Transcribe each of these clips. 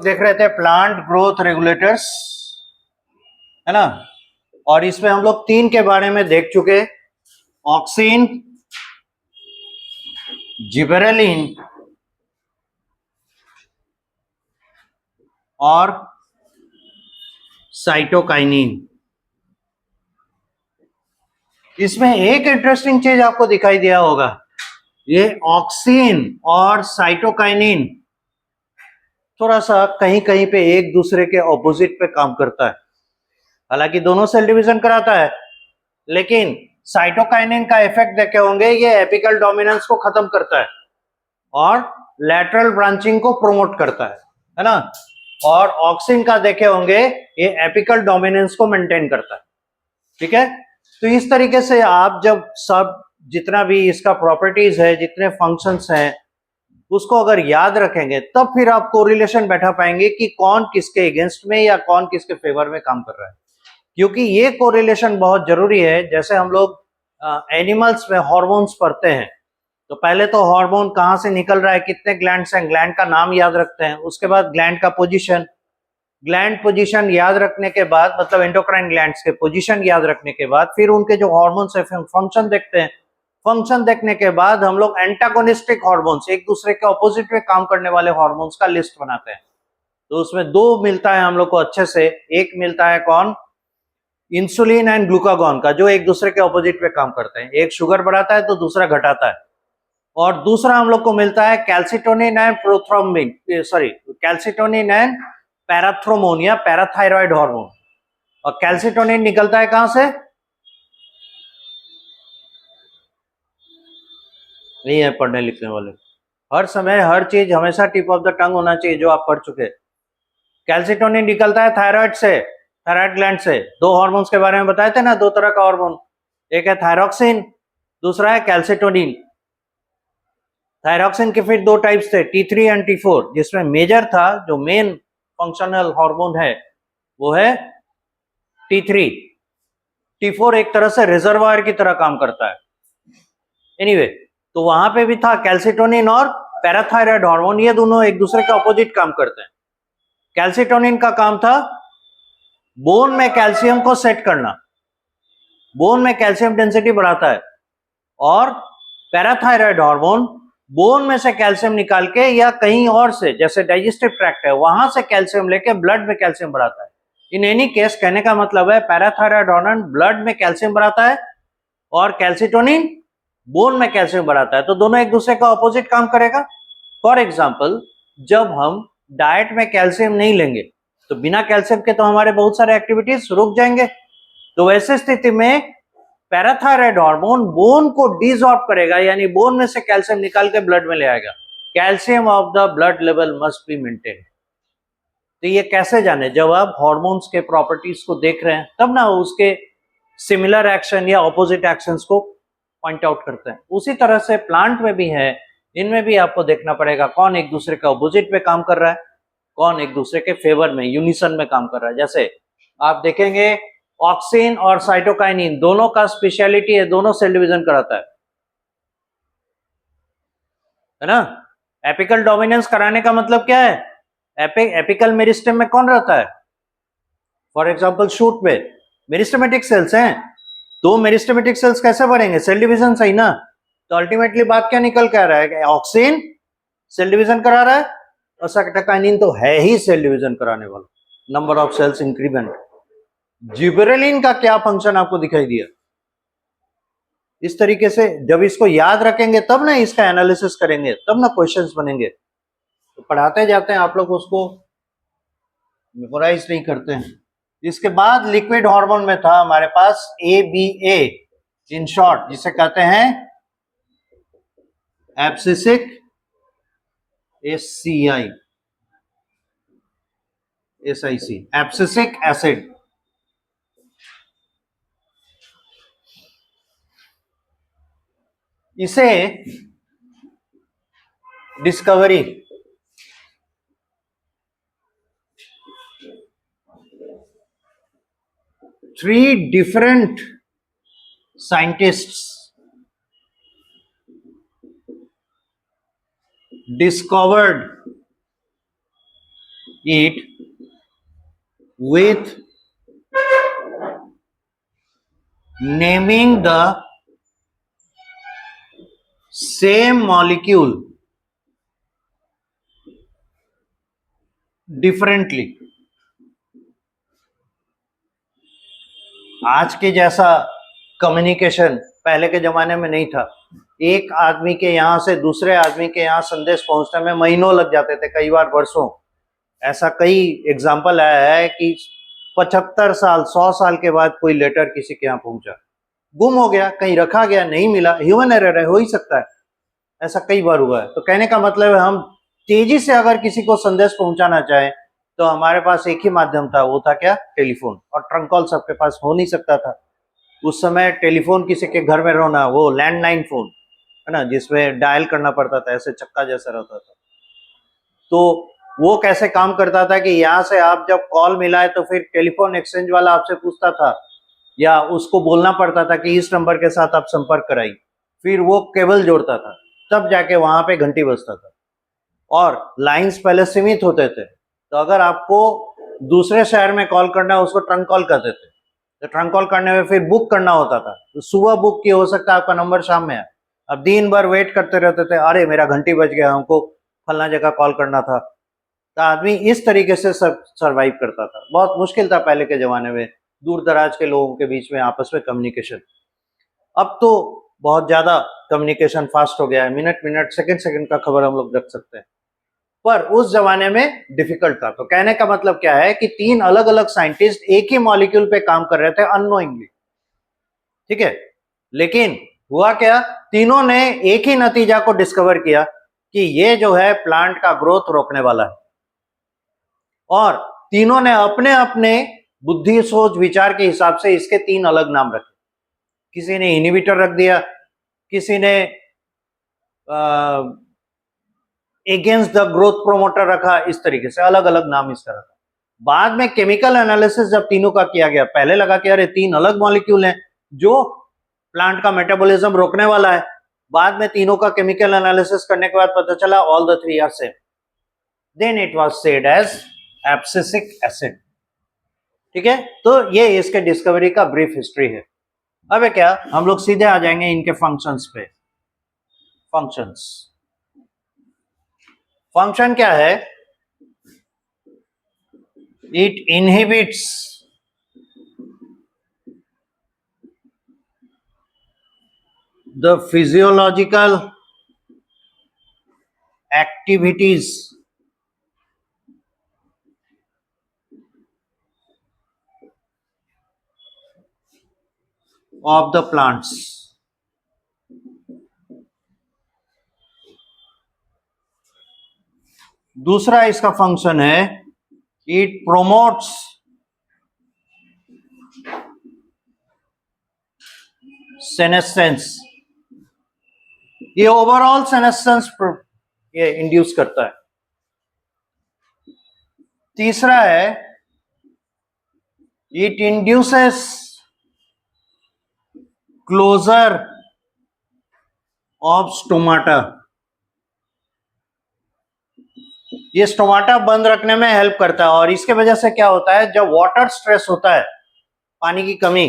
देख रहे थे प्लांट ग्रोथ रेगुलेटर्स, है ना। और इसमें हम लोग 3 के बारे में देख चुके, ऑक्सिन, जिबरेलिन और साइटोकाइनिन। इसमें एक इंटरेस्टिंग चीज आपको दिखाई दिया होगा, ये ऑक्सिन और साइटोकाइनिन थोड़ा सा कहीं कहीं पे एक दूसरे के ऑपोजिट पे काम करता है। हालांकि दोनों सेल डिवीजन कराता है, लेकिन साइटोकाइनिन का इफेक्ट देखे होंगे, ये एपिकल डोमिनेंस को खत्म करता है और लैटरल ब्रांचिंग को प्रमोट करता है ना। और ऑक्सिन का देखे होंगे, ये एपिकल डोमिनेंस को मेंटेन करता है। ठीक है, तो इस तरीके से आप जब सब जितना भी इसका प्रॉपर्टीज है, जितने फंक्शंस हैं, उसको अगर याद रखेंगे तब फिर आप कोरिलेशन बैठा पाएंगे कि कौन किसके अगेंस्ट में या कौन किसके फेवर में काम कर रहा है। क्योंकि ये कोरिलेशन बहुत जरूरी है। जैसे हम लोग एनिमल्स में हार्मोन्स पढ़ते हैं, तो पहले तो हार्मोन कहाँ से निकल रहा है, कितने ग्लैंड्स हैं, ग्लैंड का नाम याद रखते हैं। उसके बाद ग्लैंड का पोजीशन, ग्लैंड पोजीशन याद रखने के बाद, मतलब एंडोक्राइन ग्लैंड्स के पोजीशन याद रखने के बाद, फिर उनके जो हार्मोन्स है फंक्शन देखते हैं। फंक्शन देखने के बाद हम लोग एंटागोनिस्टिक हार्मोन्स, एक दूसरे के ऑपोजिट में काम करने वाले हार्मोन्स का लिस्ट बनाते हैं। तो उसमें 2 मिलता है हम लोग को अच्छे से। एक मिलता है कौन, इंसुलिन एंड ग्लूकागॉन का, जो एक दूसरे के ऑपोजिट पे काम करते हैं। एक शुगर बढ़ाता है तो दूसरा घटाता है। और दूसरा हम लोग को मिलता है calcitonin and prothrombin, sorry calcitonin and parathormone या पैराथायरॉइड हार्मोन। और कैल्सिटोनिन निकलता है कहां से, नहीं है पढ़ने लिखने वाले, हर समय हर चीज हमेशा टिप ऑफ द टंग होना चाहिए जो आप पढ़ चुके। कैल्सिटोनिन निकलता है थायराइड से, थायराइड ग्लैंड से। 2 हार्मोन्स के बारे में बताए थे ना, 2 तरह का हार्मोन, एक है थायरॉक्सिन, दूसरा है कैल्सिटोनिन। थायरॉक्सिन के फिर 2 टाइप्स थे, T3 एंड T4, जिसमें मेजर था, जो मेन फंक्शनल हार्मोन है वो है T3। T4 एक तरह से रिजर्वायर की तरह काम करता है। एनीवे, तो वहां पे भी था कैल्सिटोनिन और पैराथायरॉइड हार्मोन, ये दोनों एक दूसरे के ऑपोजिट काम करते हैं। कैल्सिटोनिन का काम था बोन में कैल्शियम को सेट करना, बोन में कैल्शियम डेंसिटी बढ़ाता है। और पैराथायरॉइड हार्मोन बोन में से कैल्शियम निकाल के या कहीं और से, जैसे डाइजेस्टिव ट्रैक्ट है, वहां से कैल्शियम लेके ब्लड में कैल्शियम बढ़ाता है। इन एनी केस कहने का मतलब है पैराथायरॉइड हार्मोन ब्लड में कैल्शियम बढ़ाता है और कैल्सिटोनिन बोन में कैल्शियम बढ़ाता है। तो दोनों एक दूसरे का ऑपोजिट काम करेगा। फॉर एग्जाम्पल, जब हम डाइट में कैल्शियम नहीं लेंगे तो बिना कैल्शियम के तो हमारे बहुत सारे एक्टिविटीज रुक जाएंगे। तो वैसे स्थिति में पैराथायरॉइड हार्मोन बोन को डिसॉर्ब करेगा, यानी बोन में से कैल्शियम निकाल के ब्लड में ले आएगा। Calcium of the blood level must be maintain. तो ये कैसे जाने, जब आप हार्मोन्स के प्रॉपर्टीज को देख रहे हैं तब ना उसके सिमिलर एक्शन या ऑपोजिट एक्शंस को पॉइंट आउट करते हैं। उसी तरह से प्लांट में भी है, इनमें भी आपको देखना पड़ेगा कौन एक दूसरे के ऑपोजिट पे काम कर रहा है, कौन एक दूसरे के फेवर में, यूनिसन में काम कर रहा है। जैसे आप देखेंगे ऑक्सिन और साइटोकाइनिन दोनों का स्पेशलिटी है, दोनों सेल डिवीजन कराता है ना। एपिकल डोमिनेंस कराने का मतलब क्या है, एपिकल मेरिस्टेम में कौन रहता है, फॉर एग्जांपल शूट पे मेरिस्टेमेटिक सेल्स हैं, तो मेरिस्टेमेटिक सेल्स कैसे बढ़ेंगे, सेल डिवीजन सही ना। तो अल्टीमेटली बात क्या निकल के आ रहा है, ऑक्सिन सेल डिवीजन करा रहा है और साइटोकाइनिन तो है ही सेल डिवीजन कराने वाला, number of cells increment. Gibberellin का क्या फंक्शन आपको दिखाई दिया। इस तरीके से जब इसको याद रखेंगे तब ना इसका एनालिसिस करेंगे, तब ना क्वेश्चंस बनेंगे। तो पढ़ाते जाते हैं आप लोग उसको मेमोराइज नहीं करते हैं। इसके बाद लिक्विड हार्मोन में था हमारे पास ABA, इन शॉर्ट जिसे कहते हैं एब्सिसिक SIC, एब्सिसिक एसिड। इसे discovery three different scientists discovered it with naming the same molecule differently. आज के जैसा कम्युनिकेशन पहले के जमाने में नहीं था। एक आदमी के यहां से दूसरे आदमी के यहां संदेश पहुंचने में महीनों लग जाते थे, कई बार वर्षों। ऐसा कई एग्जाम्पल आया है कि 75 साल 100 साल के बाद कोई लेटर किसी के यहाँ पहुंचा, गुम हो गया, कहीं रखा गया, नहीं मिला। ह्यूमन एरर है, हो ही सकता है, ऐसा कई बार हुआ है। तो कहने का मतलब है हम तेजी से अगर किसी को संदेश पहुंचाना चाहें तो हमारे पास एक ही माध्यम था, वो था क्या? टेलीफोन। और ट्रंक कॉल सबके पास हो नहीं सकता था उस समय। टेलीफोन किसी के घर में रहना, वो लैंडलाइन फोन है ना, जिसमें डायल करना पड़ता था, ऐसे चक्का जैसा रहता था। तो वो कैसे काम करता था कि यहाँ से आप जब कॉल मिलाए तो फिर टेलीफोन एक्सचेंज वाला आपसे पूछता था, या उसको बोलना पड़ता था कि इस नंबर के साथ आप संपर्क कराइए, फिर वो केबल जोड़ता था, तब जाके वहां पे घंटी बजता था। और लाइंस पहले सीमित होते थे, तो अगर आपको दूसरे शहर में कॉल करना है उसको ट्रंक कॉल करते थे। तो ट्रंक कॉल करने में फिर बुक करना होता था, तो सुबह बुक किया, हो सकता है आपका नंबर शाम में है। अब दिन भर वेट करते रहते थे, अरे मेरा घंटी बज गया, हमको फलना जगह कॉल करना था। तो आदमी इस तरीके से सरवाइव करता था। बहुत मुश्किल था पहले के जमाने में दूर दराज के लोगों के बीच में आपस में कम्युनिकेशन। अब तो बहुत ज्यादा कम्युनिकेशन फास्ट हो गया है, मिनट मिनट सेकंड सेकंड का खबर हम लोग रख सकते हैं, पर उस जमाने में डिफिकल्ट था। तो कहने का मतलब क्या है कि 3 अलग अलग साइंटिस्ट एक ही मॉलिक्यूल पे काम कर रहे थे अननोइंगली, ठीक है। लेकिन हुआ क्या, तीनों ने एक ही नतीजा को डिस्कवर किया कि ये जो है प्लांट का ग्रोथ रोकने वाला है। और तीनों ने अपने अपने बुद्धि सोच विचार के हिसाब से इसके 3 अलग नाम रखे। किसी ने इनहिबिटर रख दिया, किसी ने अगेंस्ट द ग्रोथ प्रोमोटर रखा, इस तरीके से अलग अलग नाम इसका रखा। बाद में केमिकल एनालिसिस जब तीनों का किया गया, पहले लगा कि अरे 3 अलग मॉलिक्यूल हैं जो प्लांट का मेटाबॉलिज्म रोकने वाला है। बाद में तीनों का केमिकल एनालिसिस करने के बाद पता चला all the 3 are same. Then it was said as abscisic acid, ठीक है। तो ये इसके डिस्कवरी का ब्रीफ हिस्ट्री है। अब क्या, हम लोग सीधे आ जाएंगे इनके फंक्शंस पे। फंक्शंस, फंक्शन क्या है? It inhibits the physiological activities of the plants. दूसरा इसका फंक्शन है, इट प्रोमोट्स सेनेसेंस। ये ओवरऑल सेनेसेंस ये इंड्यूस करता है। तीसरा है, it induces closure of stomata. ये स्टोमाटा बंद रखने में हेल्प करता है। और इसके वजह से क्या होता है, जब वाटर स्ट्रेस होता है, पानी की कमी,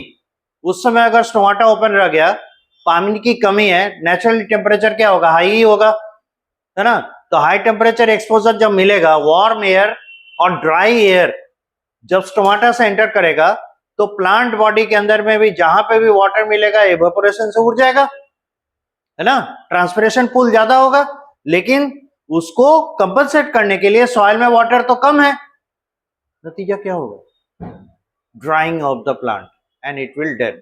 उस समय अगर स्टोमाटा ओपन रह गया, पानी की कमी है, नेचुरली टेम्परेचर क्या होगा, हाई ही होगा, है ना। तो हाई टेम्परेचर एक्सपोजर जब मिलेगा, वार्म एयर और ड्राई एयर जब स्टोमाटा से एंटर करेगा, तो प्लांट बॉडी के अंदर में भी जहां पे भी वाटर मिलेगा इवेपोरेशन से उड़ जाएगा, है ना, ट्रांसपिरेशन पूल ज्यादा होगा। लेकिन उसको कंपनसेट करने के लिए सॉइल में वाटर तो कम है, नतीजा क्या होगा, drying of the plant and it will dead,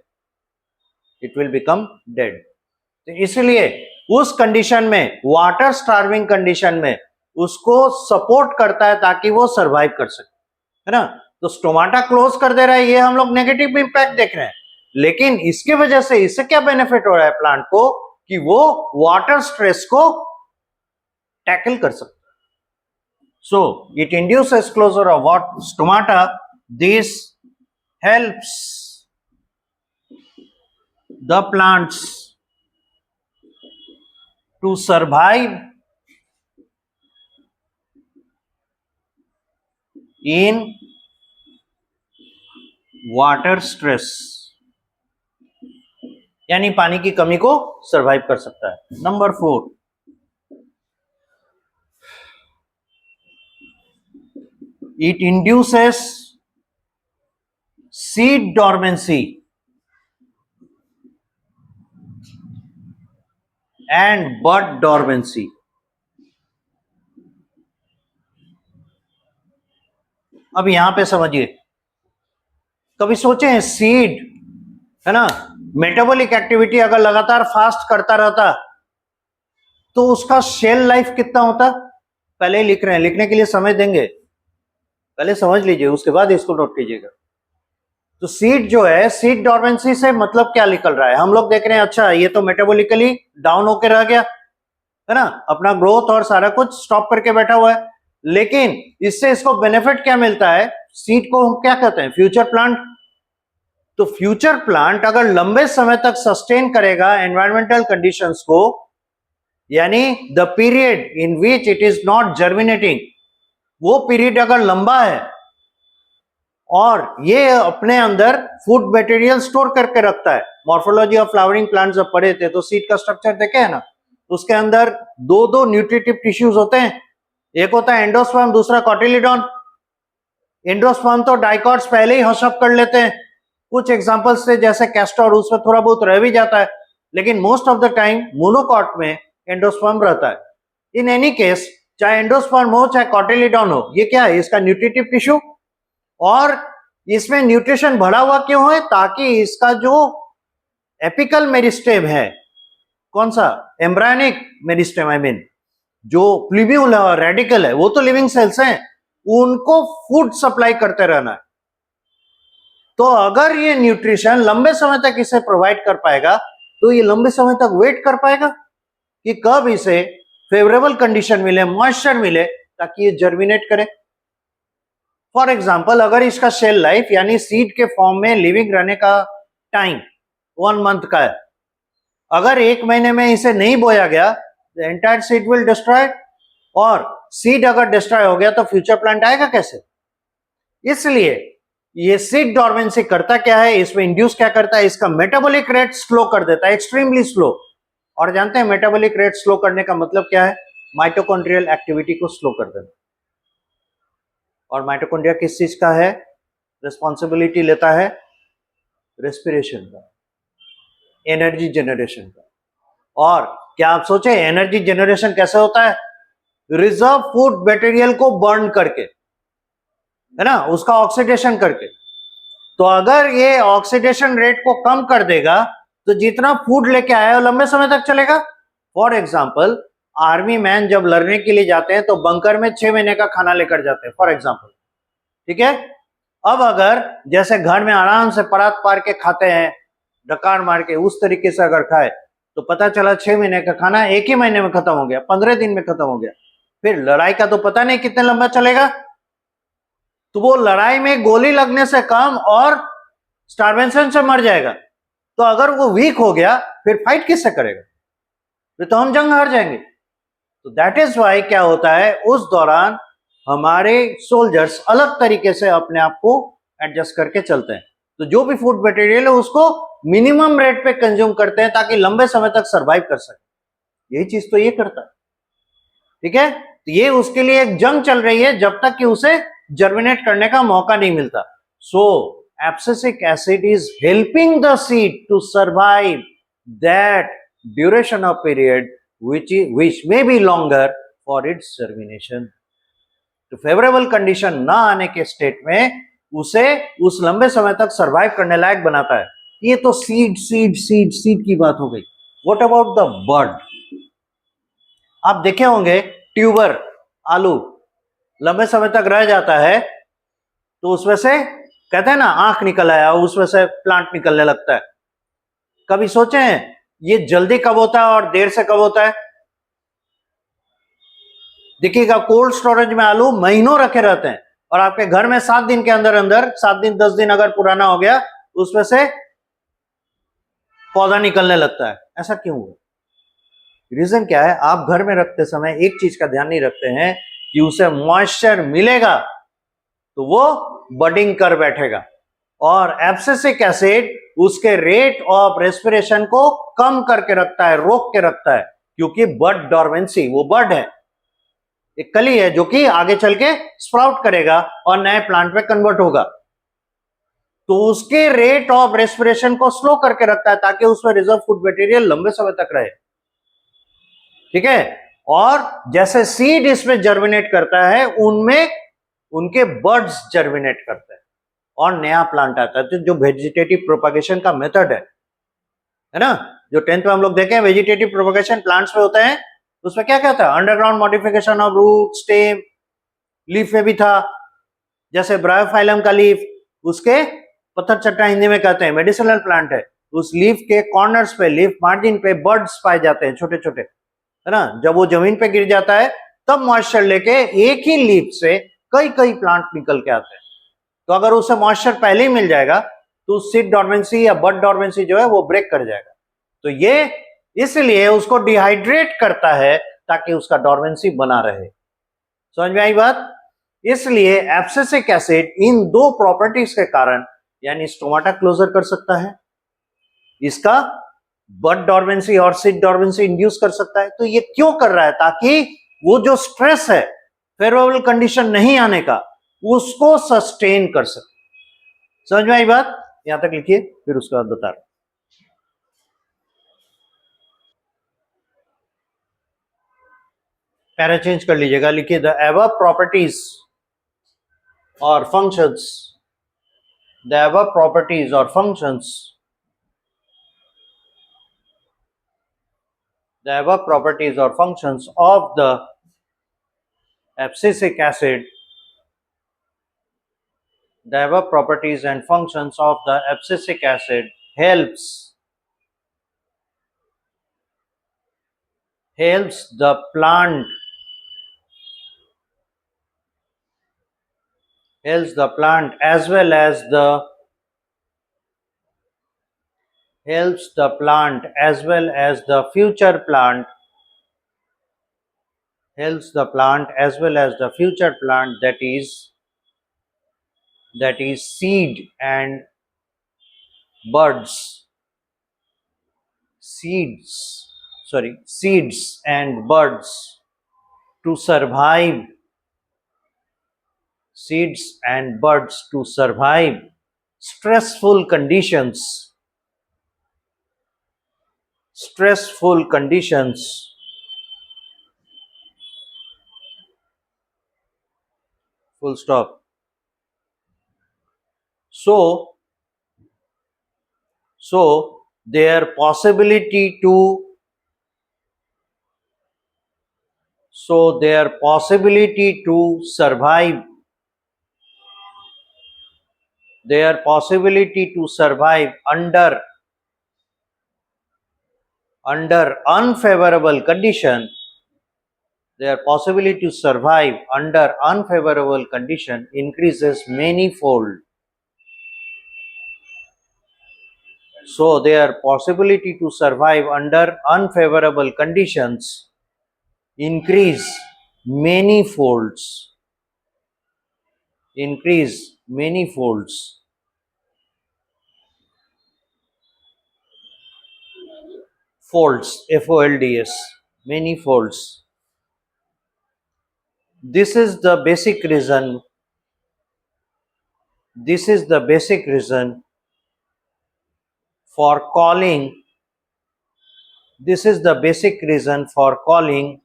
it will become dead. तो इसलिए उस कंडीशन में, वाटर स्टार्विंग कंडीशन में, उसको सपोर्ट करता है ताकि वो सरवाइव कर सके, है ना। तो स्टोमाटा क्लोज कर दे रहा है, ये हम लोग नेगेटिव इंपैक्ट देख रहे हैं। लेकिन इसकी वजह से इससे क्या बेनिफिट हो रहा है प्लांट को, कि वो वाटर स्ट्रेस को टैकल कर सकता है। So it induces closure of what stomata. This helps the plants to survive in water stress, यानी पानी की कमी को सरवाइव कर सकता है। Number 4, it induces seed dormancy and bud dormancy। अब यहां पे समझिए, कभी सोचे हैं सीड है ना, मेटाबॉलिक एक्टिविटी अगर लगातार फास्ट करता रहता तो उसका शेल लाइफ कितना होता? पहले ही लिख रहे हैं, लिखने के लिए समय देंगे, पहले समझ लीजिए उसके बाद इसको नोट कीजिएगा। तो सीड जो है, सीड डॉर्मेंसी से मतलब क्या निकल रहा है? हम लोग देख रहे हैं अच्छा ये तो मेटाबॉलिकली डाउन होकर रह गया है ना, अपना ग्रोथ और सारा कुछ स्टॉप करके बैठा हुआ है, लेकिन इससे इसको बेनिफिट क्या मिलता है? सीड को हम क्या कहते हैं? Future plant. तो फ्यूचर प्लांट अगर लंबे समय तक सस्टेन करेगा एनवायरमेंटल कंडीशंस को, यानी the period in which it is not germinating, वो पीरियड अगर लंबा है और ये अपने अंदर फूड मटेरियल स्टोर करके रखता है। मॉर्फोलॉजी ऑफ फ्लावरिंग प्लांट जब पढ़े थे तो सीड का स्ट्रक्चर देखे है ना, उसके अंदर दो न्यूट्रिटिव टिश्यूज होते हैं, एक होता है एंडोस्पर्म, दूसरा कॉटिलिडॉन। एंडोस्पर्म तो डाइकॉट्स पहले ही हशअप कर लेते हैं, कुछ एग्जांपल्स थे जैसे कैस्टर, उसमें थोड़ा बहुत रह भी जाता है, लेकिन most of the time monocot में एंडोस्पर्म रहता है। इन एनी केस, चाहे एंडोस्पर्म हो चाहे कॉटिलिडॉन हो, ये क्या है? इसका न्यूट्रिटिव टिश्यू, और इसमें न्यूट्रिशन भरा हुआ क्यों है? ताकि इसका जो एपिकल मेरिस्टेम है, कौन सा? एम्ब्रायनिक मेरिस्टेम, आई मीन जो प्लीब्यूल है और रेडिकल है, वो तो लिविंग सेल्स हैं, उनको फूड सप्लाई करते रहना है। तो अगर ये न्यूट्रिशन लंबे समय तक इसे प्रोवाइड कर पाएगा तो ये लंबे समय तक वेट कर पाएगा कि कब इसे फेवरेबल कंडीशन मिले, मॉइस्चर मिले, ताकि ये जर्मिनेट करे। फॉर एग्जाम्पल, अगर इसका शेल लाइफ यानी सीड के फॉर्म में लिविंग रहने का टाइम 1 मंथ का है, अगर 1 महीने में इसे नहीं बोया गया, the entire seed will destroy, और सीड अगर डिस्ट्रॉय हो गया तो फ्यूचर प्लांट आएगा कैसे? इसलिए ये सीड डॉर्मेंसी करता क्या है, इसमें इंड्यूस क्या करता है? इसका मेटाबॉलिक रेट स्लो कर देता है, एक्सट्रीमली स्लो। और जानते हैं मेटाबॉलिक रेट स्लो करने का मतलब क्या है? माइटोकॉन्ड्रियल एक्टिविटी को स्लो कर देना। और माइटोकॉन्ड्रिया किस चीज का है? रिस्पॉन्सिबिलिटी लेता है रेस्पिरेशन का, एनर्जी जनरेशन का। और क्या आप सोचे एनर्जी जनरेशन कैसे होता है? रिजर्व फूड मटेरियल को बर्न करके, है ना, उसका ऑक्सीडेशन करके। तो अगर ये ऑक्सीडेशन रेट को कम कर देगा तो जितना फूड लेके आया वो लंबे समय तक चलेगा। फॉर एग्जाम्पल, आर्मी मैन जब लड़ने के लिए जाते हैं तो बंकर में 6 महीने का खाना लेकर जाते हैं, फॉर एग्जाम्पल, ठीक है। अब अगर जैसे घर में आराम से परात पार के खाते हैं, डकार मार के, उस तरीके से अगर खाए तो पता चला 6 महीने का खाना 1 ही महीने में खत्म हो गया, 15 दिन में खत्म हो गया। फिर लड़ाई का तो पता नहीं कितने लंबा चलेगा, तो वो लड़ाई में गोली लगने से कम और स्टारवेशन से मर जाएगा। तो अगर वो वीक हो गया फिर फाइट किससे करेगा? फिर तो हम जंग हार जाएंगे। तो दैट इज वाई क्या होता है, उस दौरान हमारे सोल्जर्स अलग तरीके से अपने आप को एडजस्ट करके चलते हैं। तो जो भी फूड मटेरियल है उसको मिनिमम रेट पे कंज्यूम करते हैं ताकि लंबे समय तक सरवाइव कर सके। यही चीज तो ये करता है, ठीक है। तो ये उसके लिए एक जंग चल रही है जब तक कि उसे जर्मिनेट करने का मौका नहीं मिलता। So abscisic acid is helping the seed to survive that duration of period which may be longer for its germination। तो फेवरेबल कंडीशन ना आने के स्टेट में उसे उस लंबे समय तक सरवाइव करने लायक बनाता है। ये तो सीड सीड सीड सीड की बात हो गई। What about the bird? आप देखे होंगे ट्यूबर, आलू लंबे समय तक रह जाता है तो उसमें से कहते हैं ना आंख निकल आया, उसमें से प्लांट निकलने लगता है। कभी सोचे हैं ये जल्दी कब होता है और देर से कब होता है? देखिएगा, कोल्ड स्टोरेज में आलू महीनों रखे रहते हैं और आपके घर में 7 दिन के अंदर अंदर, 7 दिन 10 दिन अगर पुराना हो गया उसमें से पौधा निकलने लगता है। ऐसा क्यों हुआ? रीजन क्या है? आप घर में रखते समय एक चीज का ध्यान नहीं रखते हैं कि उसे मॉइस्चर मिलेगा तो वो बडिंग कर बैठेगा और एब्सिसिक एसिड उसके रेट ऑफ रेस्पिरेशन को कम करके रखता है, रोक के रखता है, क्योंकि बड डॉर्मेंसी, वो बड है, एक कली है जो कि आगे चल के स्प्राउट करेगा और नए प्लांट में कन्वर्ट होगा, तो उसके रेट ऑफ रेस्पिरेशन को स्लो करके रखता है ताकि उसमें रिजर्व फूड मटेरियल लंबे समय तक रहे। ठीक है, और जैसे सीड इसमें जर्मिनेट करता है, उनमें उनके बर्ड्स जर्मिनेट करते हैं और नया प्लांट आता है। तो जो वेजिटेटिव प्रोपगेशन का मेथड है ना, जो 10th में हम लोग देखे वेजिटेटिव प्रोपगेशन प्लांट्स में होते हैं, उसमें क्या क्या होता है, underground modification of root, stem, leaf में भी था, जैसे ब्रायोफाइलम का लीफ, उसके पत्थर चट्टा हिंदी में कहते हैं, मेडिसिनल प्लांट है, उस लीफ के कॉर्नर्स पे, लीफ मार्जिन पे बर्ड्स पाए जाते हैं छोटे छोटे, है ना, जब वो जमीन पे गिर जाता है तब मॉइस्चर लेके एक ही लीफ से कई कई प्लांट निकल के आते हैं। तो अगर उसे मॉइस्चर पहले ही मिल जाएगा तो सीड डॉर्मेंसी या बड डॉर्मेंसी जो है वो ब्रेक कर जाएगा। तो ये इसलिए उसको डिहाइड्रेट करता है ताकि उसका डॉर्मेंसी बना रहे। समझ में आई बात? इसलिए एब्सिसिक एसिड इन दो प्रॉपर्टीज के कारण यानी स्टोमाटा क्लोजर कर सकता है, इसका बड डॉर्मेंसी और सीड डॉर्मेंसी इंड्यूस कर सकता है। तो ये क्यों कर रहा है? ताकि वो जो स्ट्रेस है फेवरेबल कंडीशन नहीं आने का, उसको सस्टेन कर सके। समझ में आई बात? यहां तक लिखिए, फिर उसके बाद बता रहा हूं। पैरा चेंज कर लीजिएगा, लिखिए द एबव प्रॉपर्टीज और फंक्शंस, द एबव प्रॉपर्टीज और functions, the above properties or functions of the abscisic acid, the above properties and functions of the abscisic acid helps the plant, as well as the helps the plant as well as the future plant, helps the plant as well as the future plant, that is seed and buds, seeds and buds to survive, seeds and buds to survive stressful conditions, full stop. So their possibility to survive, under unfavorable condition, their possibility to survive under unfavorable condition increases manifold. So their possibility to survive under unfavorable conditions increase manifolds, folds, folds, manifolds. This is the basic reason for calling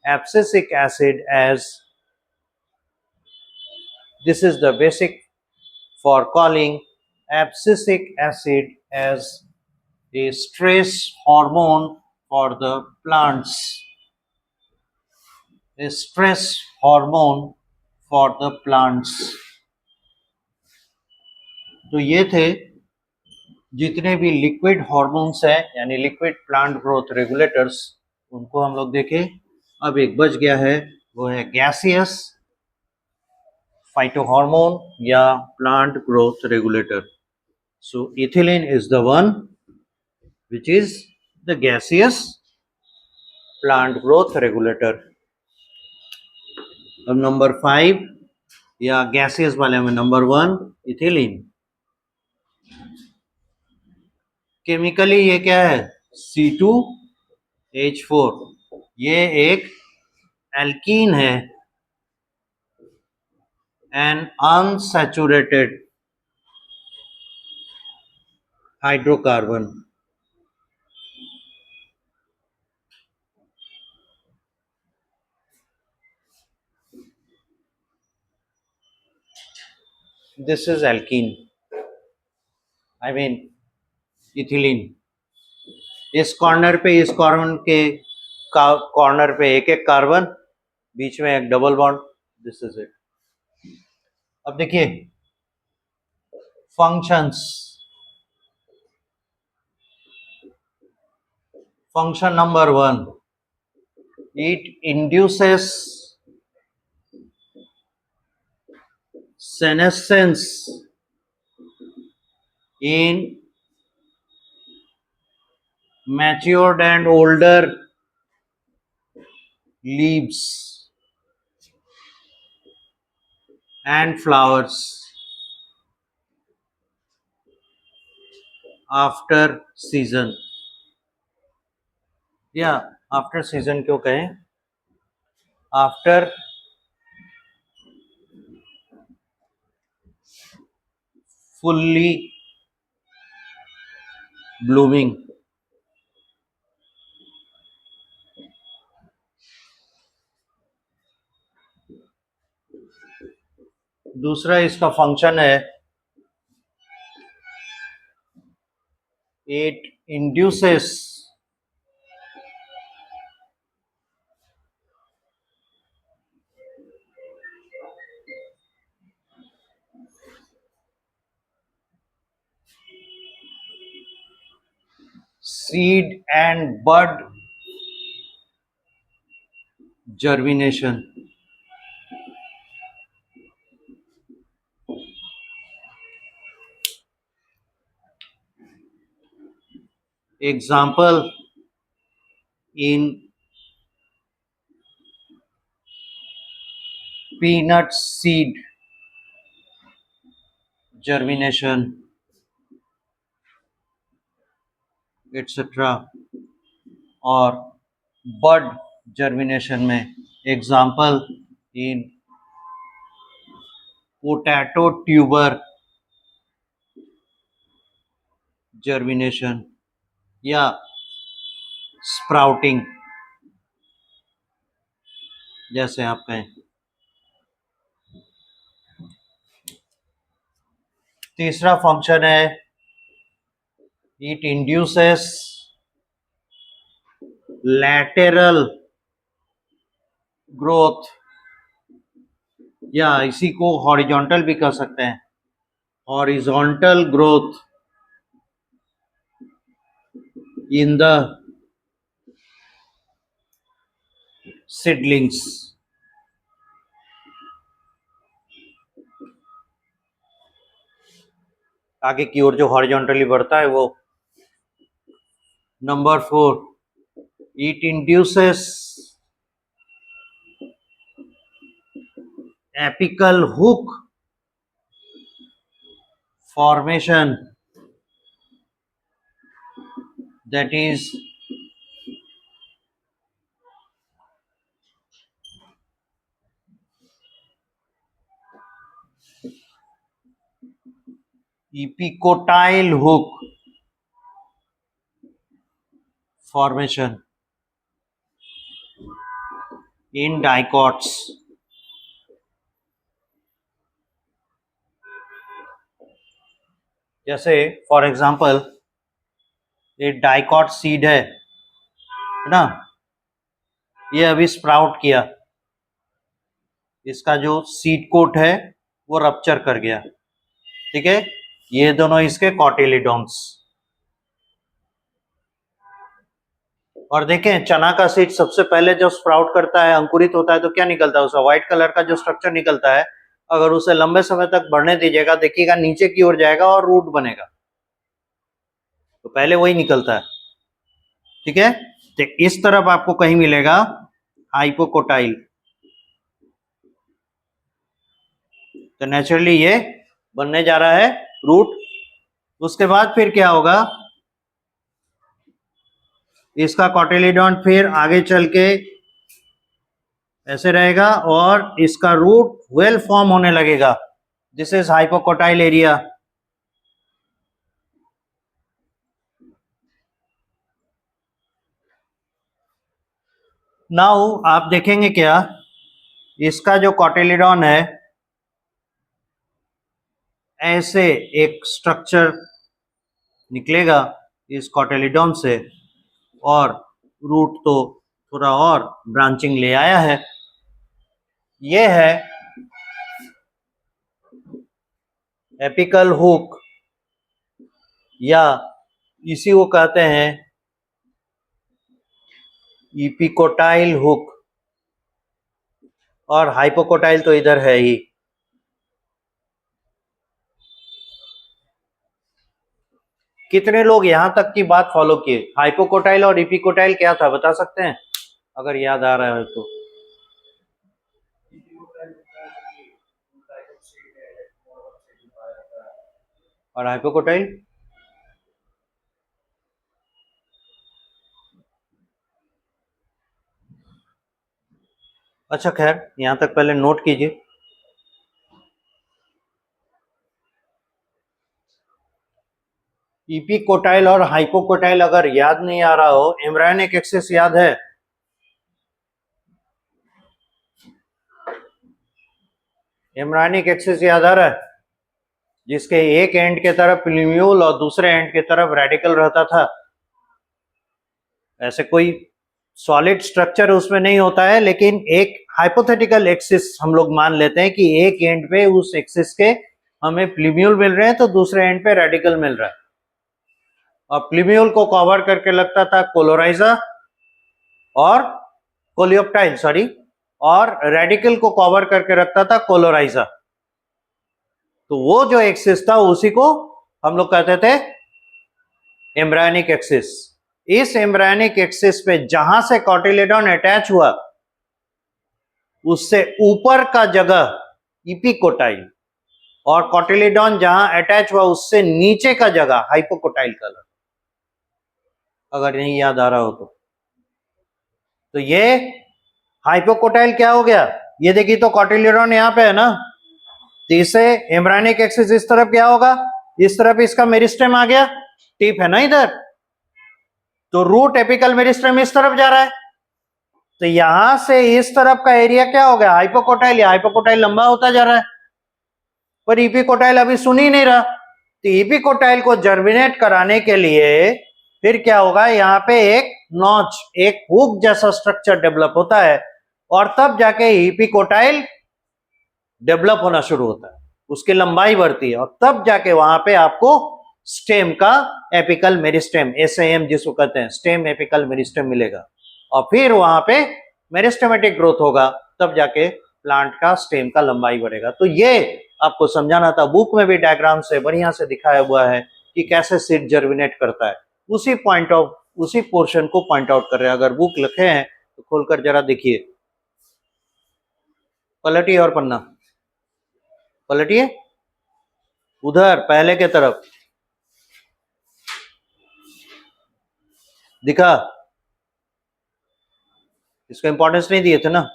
abscisic acid as a stress hormone for the plants, a stress hormone for the plants. तो ये थे जितने भी liquid hormones हैं यानी liquid plant growth regulators, उनको हम लोग देखें। अब एक बच गया है, वो है गैसियस फाइटोहार्मोन या plant growth regulator. So ethylene is the one which is the gaseous plant growth regulator. Number 5, या गैसेस वाले में नंबर 1 इथिलीन। केमिकली ये क्या है? C2H4। ये एक एल्कीन है, N unsaturated hydrocarbon. This is alkene, I mean ethylene. इस कॉर्नर पे, इस कार्बन के कॉर्नर पे एक एक कार्बन, बीच में एक double bond. This is it. अब देखिए functions. Function number 1, it induces senescence in matured and older leaves and flowers after season। या आफ्टर सीजन क्यों कहें? After fully blooming. दूसरा इसका फंक्शन है, it induces seed and bud germination। Example in peanut seed germination etc। और बड germination में example in potato tuber germination या sprouting, जैसे आप कहें। तीसरा फंक्शन है, इट इंड्यूसेस लैटेरल ग्रोथ, या इसी को हॉरिजॉन्टल भी कह सकते हैं, horizontal growth in the seedlings. आगे की ओर जो हॉरिजॉन्टली बढ़ता है वो। Number 4, it induces apical hook formation, that is epicotyle hook formation in dicots। जैसे फॉर एग्जांपल ये डाइकॉट सीड है ना, ये अभी स्प्राउट किया, इसका जो सीड कोट है वो रप्चर कर गया, ठीक है। ये दोनों इसके कॉटिलिडोन्स। और देखें चना का सीड सबसे पहले जब स्प्राउट करता है, अंकुरित होता है, तो क्या निकलता है? उसका व्हाइट कलर का जो स्ट्रक्चर निकलता है, अगर उसे लंबे समय तक बढ़ने दीजिएगा, देखिएगा नीचे की ओर जाएगा और रूट बनेगा। तो पहले वही निकलता है, ठीक है। तो इस तरफ आपको कहीं मिलेगा हाइपोकोटाइल, तो नेचुरली ये बनने जा रहा है रूट। उसके बाद फिर क्या होगा, इसका कॉटिलीडॉन फिर आगे चल के ऐसे रहेगा और इसका रूट वेल फॉर्म होने लगेगा। This is hypocotyl area. Now आप देखेंगे क्या, इसका जो कॉटिलीडॉन है ऐसे एक स्ट्रक्चर निकलेगा इस कॉटिलीडॉन से, और रूट तो थोड़ा और ब्रांचिंग ले आया है। ये है एपिकल हुक, या इसी को कहते हैं इपिकोटाइल हुक, और हाइपोकोटाइल तो इधर है ही। कितने लोग यहां तक की बात फॉलो किए? हाइपोकोटाइल और इपिकोटाइल क्या था बता सकते हैं अगर याद आ रहा है तो? और हाइपोकोटाइल? अच्छा खैर, यहां तक पहले नोट कीजिए। इपिकोटाइल और हाइपोकोटाइल अगर याद नहीं आ रहा हो, एम्ब्रायोनिक एक्सिस याद है? एम्ब्रायोनिक एक्सिस याद आ रहा है? जिसके एक एंड के तरफ प्लूम्यूल और दूसरे एंड के तरफ रेडिकल रहता था। ऐसे कोई सॉलिड स्ट्रक्चर उसमें नहीं होता है, लेकिन एक हाइपोथेटिकल एक्सिस हम लोग मान लेते हैं कि एक एंड पे उस एक्सिस के हमें प्लूम्यूल मिल रहे हैं तो दूसरे एंड पे रेडिकल मिल रहा है। और प्लूम्यूल को कवर करके लगता था कोलोराइजा और कोलियोप्टाइल, सॉरी, और रेडिकल को कवर करके रखता था कोलोराइजा। तो वो जो एक्सिस था उसी को हम लोग कहते थे एम्ब्रायोनिक एक्सिस। इस एम्ब्रायोनिक एक्सिस पे जहां से कॉटिलेडॉन अटैच हुआ उससे ऊपर का जगह इपिकोटाइल, और कॉटिलेडॉन जहां अटैच हुआ उससे नीचे का जगह हाइपोकोटाइल कलर, अगर नहीं याद आ रहा हो तो ये हाइपोकोटाइल क्या हो गया? ये देखिए तो कॉटिलेडॉन यहां पे है ना, तो इसे एम्ब्रायोनिक एक्सिस इस तरफ क्या होगा, इस तरफ इसका मेरिस्टेम आ गया, टिप है ना इधर, तो रूट एपिकल मेरिस्टेम इस तरफ जा रहा है, तो यहां से इस तरफ का एरिया क्या हो गया, हाइपोकोटाइल। या हाइपोकोटाइल लंबा होता जा रहा है, पर इपिकोटाइल अभी सुन ही नहीं रहा। तो इपिकोटाइल को जर्मिनेट कराने के लिए फिर क्या होगा, यहाँ पे एक नॉच, एक हुक जैसा स्ट्रक्चर डेवलप होता है, और तब जाके इपिकोटाइल डेवलप होना शुरू होता है, उसकी लंबाई बढ़ती है, और तब जाके वहां पे आपको स्टेम का एपिकल मेरिस्टेम, एसएएम जिसको कहते हैं, स्टेम एपिकल मेरिस्टेम मिलेगा, और फिर वहां पे मेरिस्टेमेटिक ग्रोथ होगा, तब जाके प्लांट का स्टेम का लंबाई बढ़ेगा। तो ये आपको समझाना था, बुक में भी डायग्राम से बढ़िया से दिखाया हुआ है कि कैसे सीड जर्मिनेट करता है। उसी पोर्शन को पॉइंट आउट कर रहे हैं। अगर बुक लिखे हैं तो खोलकर जरा देखिए, पलटिए और पन्ना पलटिए, उधर पहले के तरफ दिखा, इसको इंपॉर्टेंस नहीं दिए थे ना।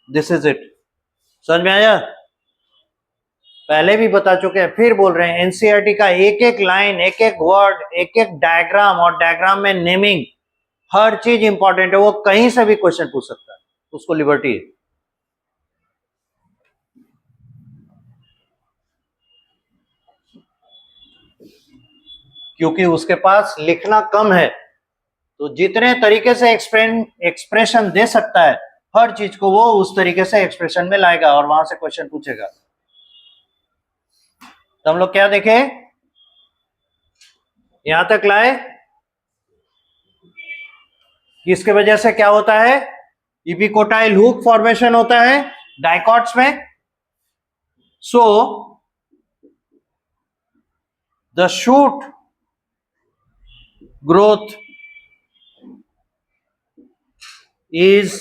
दिस इज इट, समझ में आया? पहले भी बता चुके हैं, फिर बोल रहे हैं, एनसीईआरटी का एक एक लाइन, एक एक वर्ड, एक एक डायग्राम, और डायग्राम में नेमिंग, हर चीज इंपॉर्टेंट है। वो कहीं से भी क्वेश्चन पूछ सकता है, उसको लिबर्टी है। क्योंकि उसके पास लिखना कम है, तो जितने तरीके से एक्सप्रेशन दे सकता है हर चीज को, वो उस तरीके से एक्सप्रेशन में लाएगा और वहां से क्वेश्चन पूछेगा। तो हम लोग क्या देखे, यहां तक लाए, किसके वजह से क्या होता है, इपिकोटाइल हुक फॉर्मेशन होता है डाइकॉट्स में। So the shoot growth is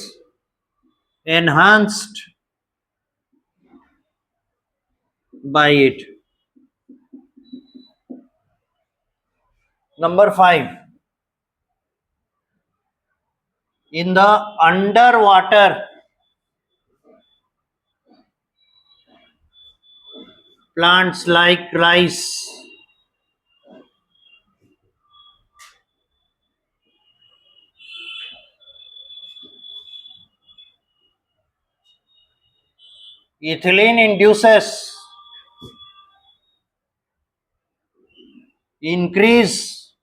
enhanced by it. Number 5. In the underwater, plants like rice, ethylene induces increase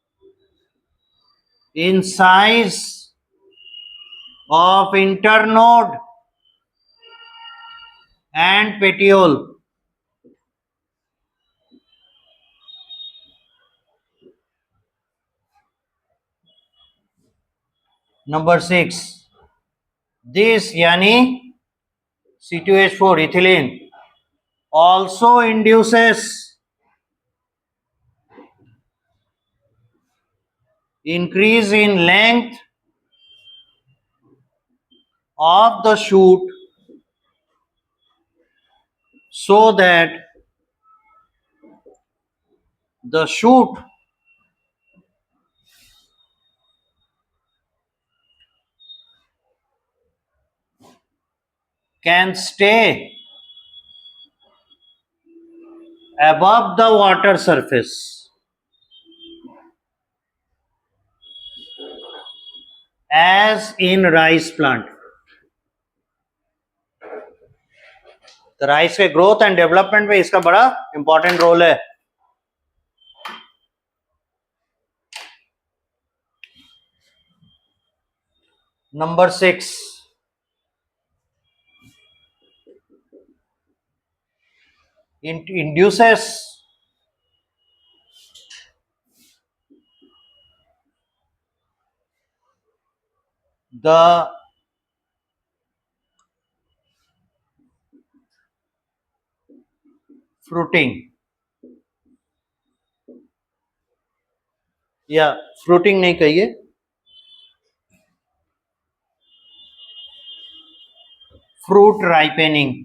in size of internode and petiole. Number 6. This yani C2H4 ethylene also induces increase in length of the shoot so that the shoot can stay above the water surface as in rice plant. तो rice के growth and development में इसका बड़ा important role है. Number 6. Induces the fruiting या fruiting नहीं कहिए, fruit ripening.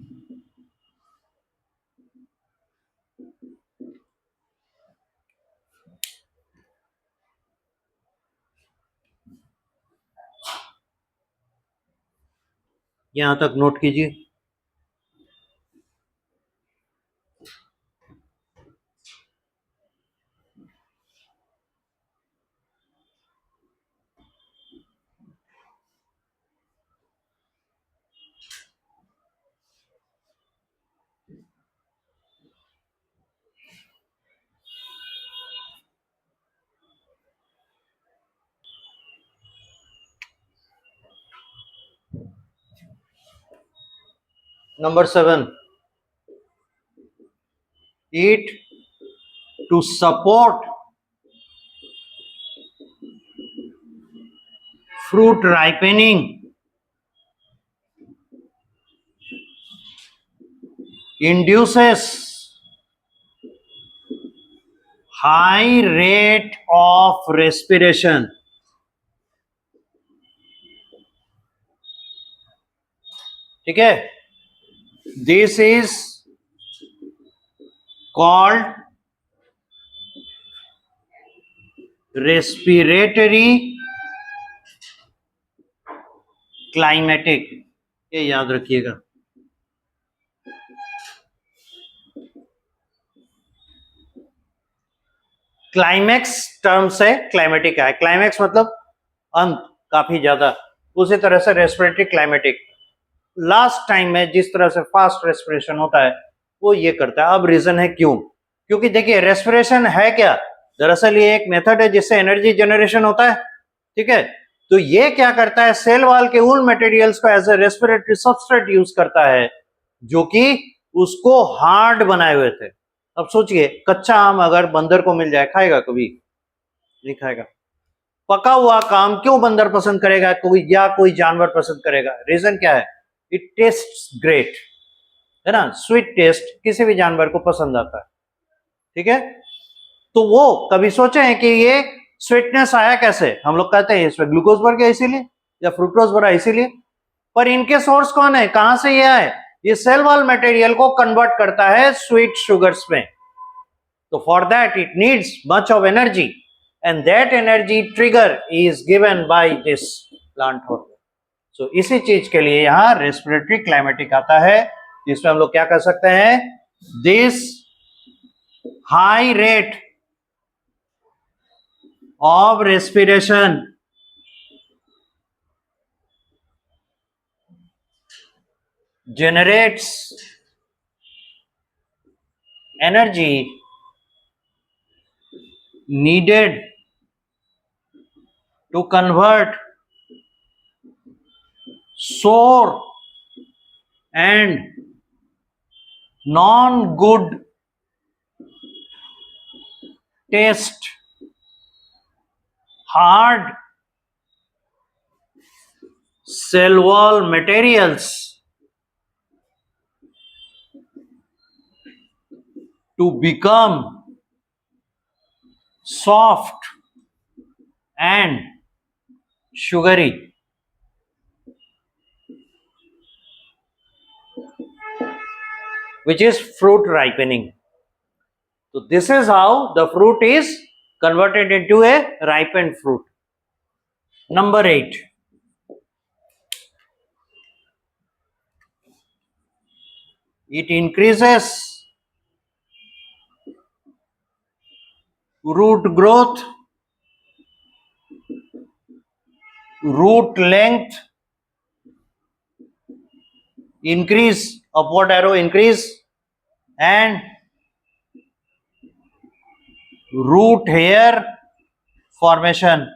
यहां तक नोट कीजिए. Number 7. Eat to support fruit ripening induces high rate of respiration. ठीक है, this is called respiratory climatic. ये याद रखिएगा. क्लाइमैक्स टर्म से क्लाइमेटिक है. क्लाइमैक्स मतलब अंत, काफी ज्यादा. उसी तरह से रेस्पिरेटरी क्लाइमेटिक, लास्ट टाइम में जिस तरह से फास्ट रेस्पिरेशन होता है वो ये करता है. अब रीजन है क्यों? क्योंकि देखिए रेस्पिरेशन है क्या, दरअसल ये एक मेथड है जिससे एनर्जी जनरेशन होता है. ठीक है, तो ये क्या करता है, सेल वॉल के उन मटेरियल्स को as a respiratory substrate use करता है जो कि उसको हार्ड बनाए हुए थे. अब सोचिए कच्चा आम अगर बंदर को मिल जाए, खाएगा? कभी नहीं खाएगा. पका हुआ काम क्यों बंदर पसंद करेगा, कोई जानवर पसंद करेगा? रीजन क्या है? इट टेस्ट ग्रेट, है ना. स्वीट टेस्ट किसी भी जानवर को पसंद आता है. ठीक है, तो वो कभी सोचे हैं कि ये स्वीटनेस आया कैसे? हम लोग कहते हैं इसमें ग्लूकोज भर गया इसीलिए, या फ्रुक्टोज भरा इसीलिए. पर इनके सोर्स कौन है, कहां से ये आए? ये सेल वॉल मटेरियल को कन्वर्ट करता है स्वीट शुगर्स में. तो for that it needs much of energy and that energy trigger is given by this plant hormone. So इसी चीज के लिए यहां रेस्पिरेटरी क्लाइमेटिक आता है, जिसमें हम लोग क्या कर सकते हैं, this high rate of respiration generates energy needed to convert sour and non-good taste hard cell wall materials to become soft and sugary. Which is fruit ripening. So this is how the fruit is converted into a ripened fruit. Number 8. It increases root growth, root length, increase, upward arrow increase, and root hair formation.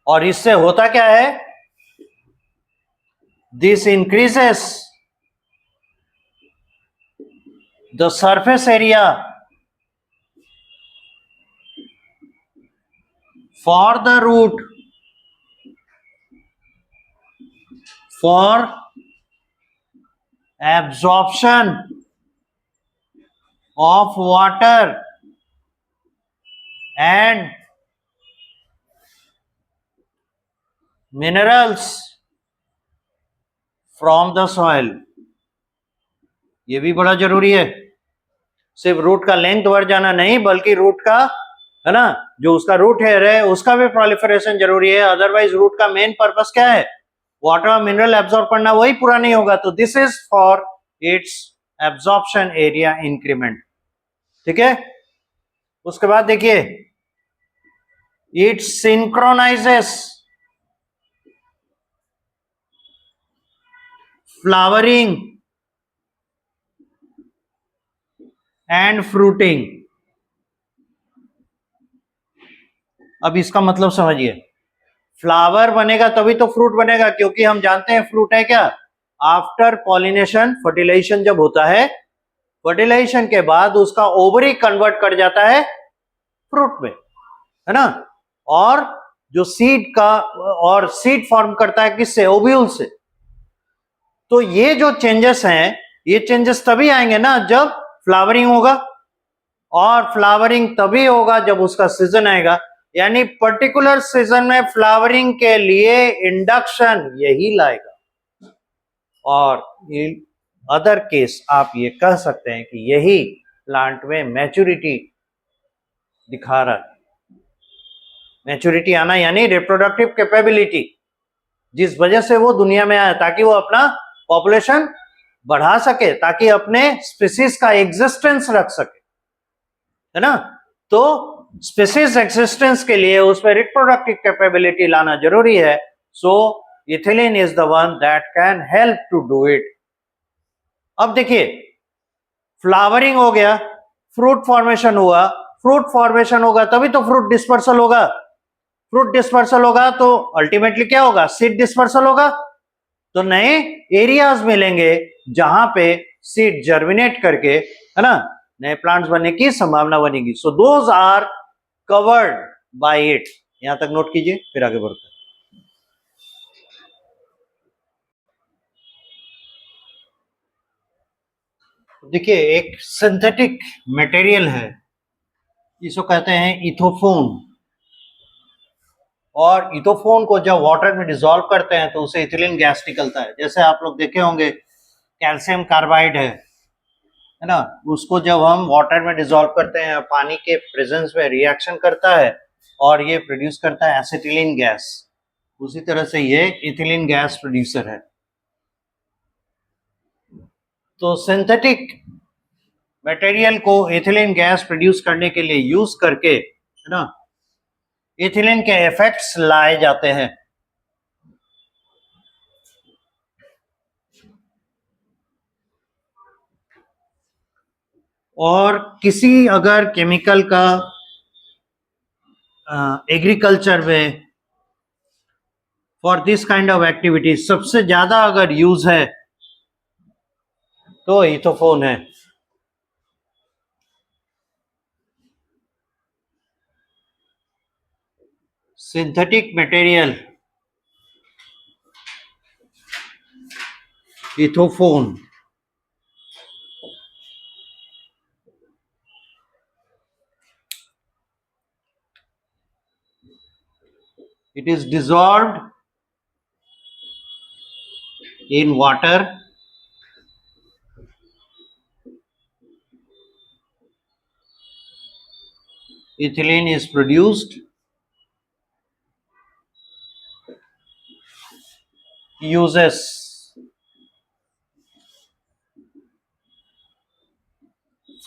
और इससे होता क्या है, this increases the surface area for the root for absorption of water and minerals from the soil. ये भी बड़ा जरूरी है. सिर्फ रूट का लेंथ बढ़ जाना नहीं, बल्कि रूट का, है ना, जो उसका रूट हेयर है उसका भी प्रोलिफरेशन जरूरी है. अदरवाइज रूट का मेन पर्पस क्या है, वाटर और मिनरल एब्जॉर्ब करना, वही पूरा नहीं होगा. तो this is for its absorption area increment. ठीक है. उसके बाद देखिए, इट सिंक्रोनाइजेस फ्लावरिंग एंड फ्रूटिंग. अब इसका मतलब समझिए, फ्लावर बनेगा तभी तो फ्रूट बनेगा, क्योंकि हम जानते हैं फ्रूट है क्या, आफ्टर पॉलिनेशन, फर्टिलाइजेशन जब होता है, फर्टिलाइजेशन के बाद उसका ओवरी कन्वर्ट कर जाता है फ्रूट में, है ना. और जो सीड का, और सीड फॉर्म करता है किससे, ओव्यूल से. तो ये जो चेंजेस हैं, ये चेंजेस तभी आएंगे ना जब फ्लावरिंग होगा, और फ्लावरिंग तभी होगा जब उसका सीजन आएगा. यानी पर्टिकुलर सीजन में फ्लावरिंग के लिए इंडक्शन यही लाएगा. और अदर केस आप ये कह सकते हैं कि यही प्लांट में मैच्योरिटी दिखा रहा है. मैच्योरिटी आना यानी रिप्रोडक्टिव कैपेबिलिटी, जिस वजह से वो दुनिया में आया, ताकि वो अपना पॉपुलेशन बढ़ा सके, ताकि अपने स्पीसीज का एग्जिस्टेंस रख सके, है ना. तो स्पीसीज एग्जिस्टेंस के लिए उसमें रिप्रोडक्टिव कैपेबिलिटी लाना जरूरी है. So ethylene is the one that can help to do it. अब देखिए, फ्लावरिंग हो गया, फ्रूट फॉर्मेशन हुआ, फ्रूट फॉर्मेशन होगा तभी तो फ्रूट डिस्पर्सल होगा. फ्रूट डिस्पर्सल होगा तो अल्टीमेटली क्या होगा, सीड डिस्पर्सल होगा. तो नए एरियाज मिलेंगे जहां पे सीड जर्मिनेट करके, है ना, नए प्लांट्स बनने की संभावना बनेगी. So those are covered by it. यहां तक नोट कीजिए, फिर आगे बढ़ते हैं. देखिए, एक सिंथेटिक मटेरियल है, इसको कहते हैं इथोफोन. और इथोफोन को जब वाटर में डिसॉल्व करते हैं तो उसे इथिलीन गैस निकलता है। जैसे आप लोग देखे होंगे कैल्शियम कार्बाइड है ना, उसको जब हम वाटर में डिसॉल्व करते हैं, पानी के प्रेजेंस में रिएक्शन करता है और ये प्रोड्यूस करता है एसिटिलीन गैस। उसी तरह से ये इथिलीन गैस प्रोड्यूसर है। तो सिंथेटिक मटेरियल को इथिलीन गैस प्रोड्यूस करने के लिए यूज करके, है ना, इथिलीन के इफेक्ट्स लाए जाते हैं। और किसी अगर केमिकल का एग्रीकल्चर में for this kind of activity सबसे ज्यादा अगर यूज है तो इथोफोन है। Synthetic material ethephon, it is dissolved in water ethylene is produced, uses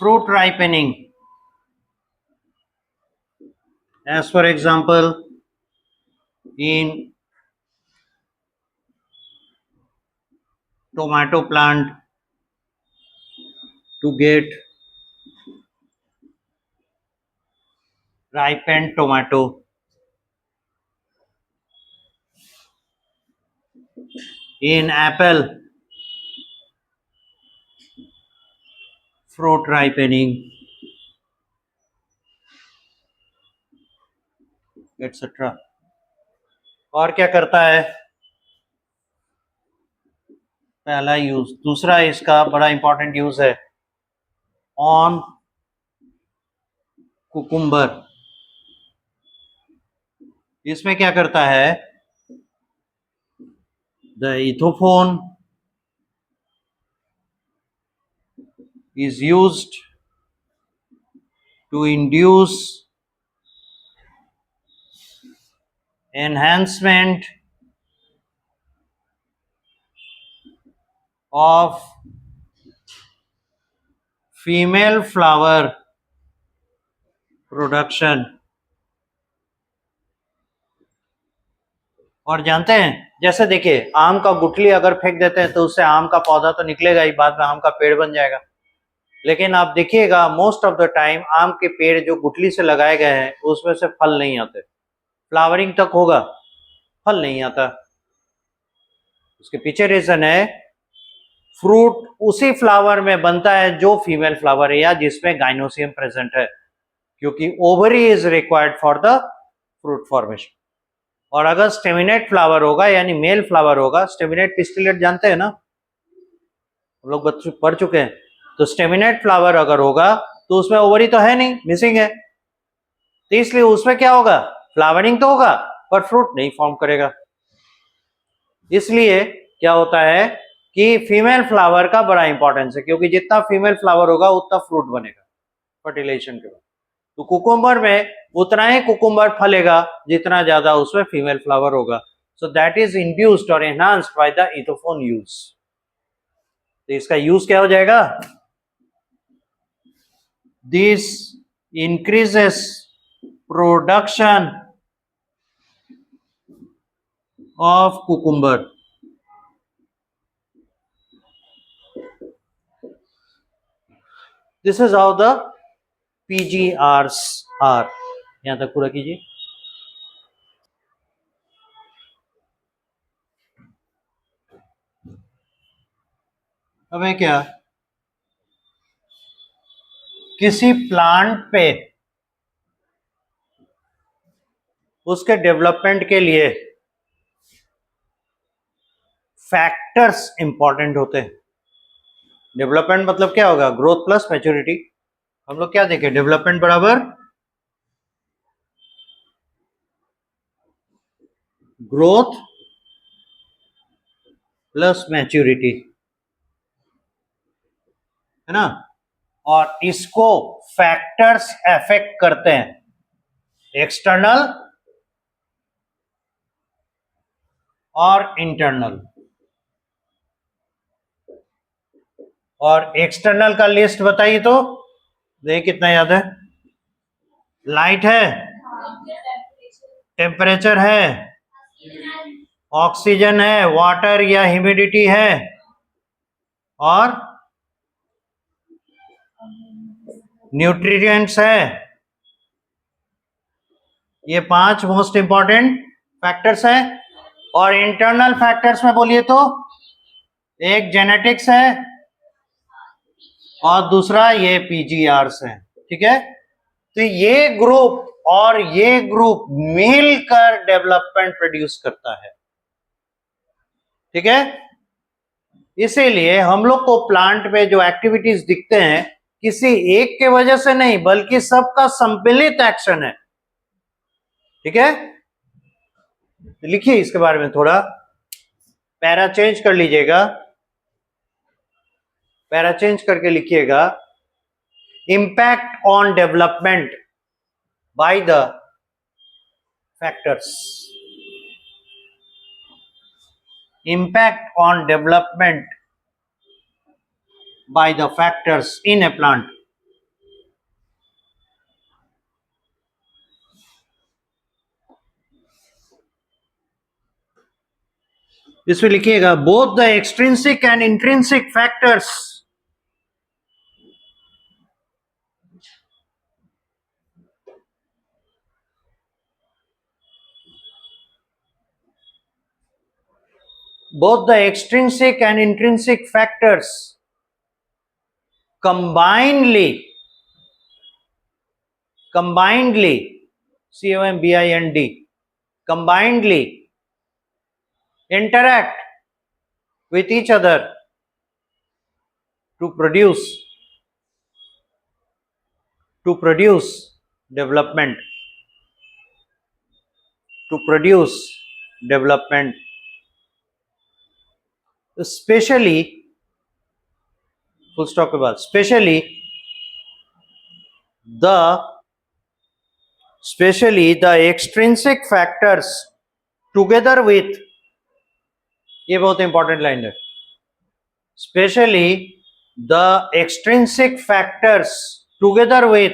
fruit ripening, as for example in tomato plant to get ripened tomato, in apple fruit ripening, etc. और क्या करता है? पहला use. दूसरा इसका बड़ा important use है on cucumber. इसमें क्या करता है? The ethephon is used to induce enhancement of female flower production। और जानते हैं, जैसे देखिए आम का गुठली अगर फेंक देते हैं तो उससे आम का पौधा तो निकलेगा ही, बाद में आम का पेड़ बन जाएगा। लेकिन आप देखिएगा मोस्ट ऑफ द टाइम आम के पेड़ जो गुठली से लगाए गए हैं उसमें से फल नहीं आते। फ्लावरिंग तक होगा, फल नहीं आता। उसके पीछे रीजन है फ्रूट उसी फ्लावर में बनता है जो फीमेल फ्लावर है या जिसमें गाइनोसियम प्रेजेंट है, क्योंकि ovary is required for the fruit formation. और अगर स्टेमिनेट फ्लावर होगा यानी मेल फ्लावर होगा, स्टेमिनेट पिस्टिलेट जानते हैं ना, हम लोग पढ़ चुके हैं। तो स्टेमिनेट फ्लावर अगर होगा तो उसमें ओवरी तो है नहीं, मिसिंग है, तो इसलिए उसमें क्या होगा? फ्लावरिंग तो होगा पर फ्रूट नहीं फॉर्म करेगा। इसलिए क्या होता है कि फीमेल फ्लावर का बड़ा इंपॉर्टेंस है, क्योंकि जितना फीमेल फ्लावर होगा उतना फ्रूट बनेगा फर्टिलाइजेशन के बाद। तो कुकुम्बर में उतना ही कुकुम्बर फलेगा जितना ज्यादा उसमें फीमेल फ्लावर होगा। सो दैट इज इंड्यूस्ड और enhanced by the ethephon use. तो इसका यूज क्या हो जाएगा? This increases production of cucumber. This is how the PGRs are. यहां तक पूरा कीजिए। हमें क्या, किसी प्लांट पे उसके डेवलपमेंट के लिए फैक्टर्स इंपॉर्टेंट होते हैं। डेवलपमेंट मतलब क्या होगा? Growth plus maturity. हम लोग क्या देखें? डेवलपमेंट बराबर ग्रोथ प्लस मैच्योरिटी, है ना। और इसको फैक्टर्स अफेक्ट करते हैं, एक्सटर्नल और इंटरनल। और एक्सटर्नल का लिस्ट बताइए तो, देखिए कितना याद है। लाइट है, टेम्परेचर है, ऑक्सीजन है, वाटर या ह्यूमिडिटी है, और न्यूट्रिएंट्स है। ये 5 मोस्ट इंपॉर्टेंट फैक्टर्स हैं। और इंटरनल फैक्टर्स में बोलिए तो एक जेनेटिक्स है और दूसरा ये पीजीआरस है, ठीक है। तो ये ग्रुप और ये ग्रुप मिलकर डेवलपमेंट प्रोड्यूस करता है, ठीक है। इसीलिए हम लोग को प्लांट में जो एक्टिविटीज दिखते हैं किसी एक के वजह से नहीं, बल्कि सबका सम्मिलित एक्शन है, ठीक है। तो लिखिए इसके बारे में थोड़ा, पैरा चेंज कर लीजिएगा, पैरा चेंज करके लिखिएगा, impact on development by the factors, impact on development by the factors in a plant. इसमें लिखिएगा both the extrinsic and intrinsic factors both the extrinsic and intrinsic factors combinedly combinedly interact with each other to produce development, especially full stop के बाद especially the extrinsic factors together with, ये बहुत important line है, especially the extrinsic factors together with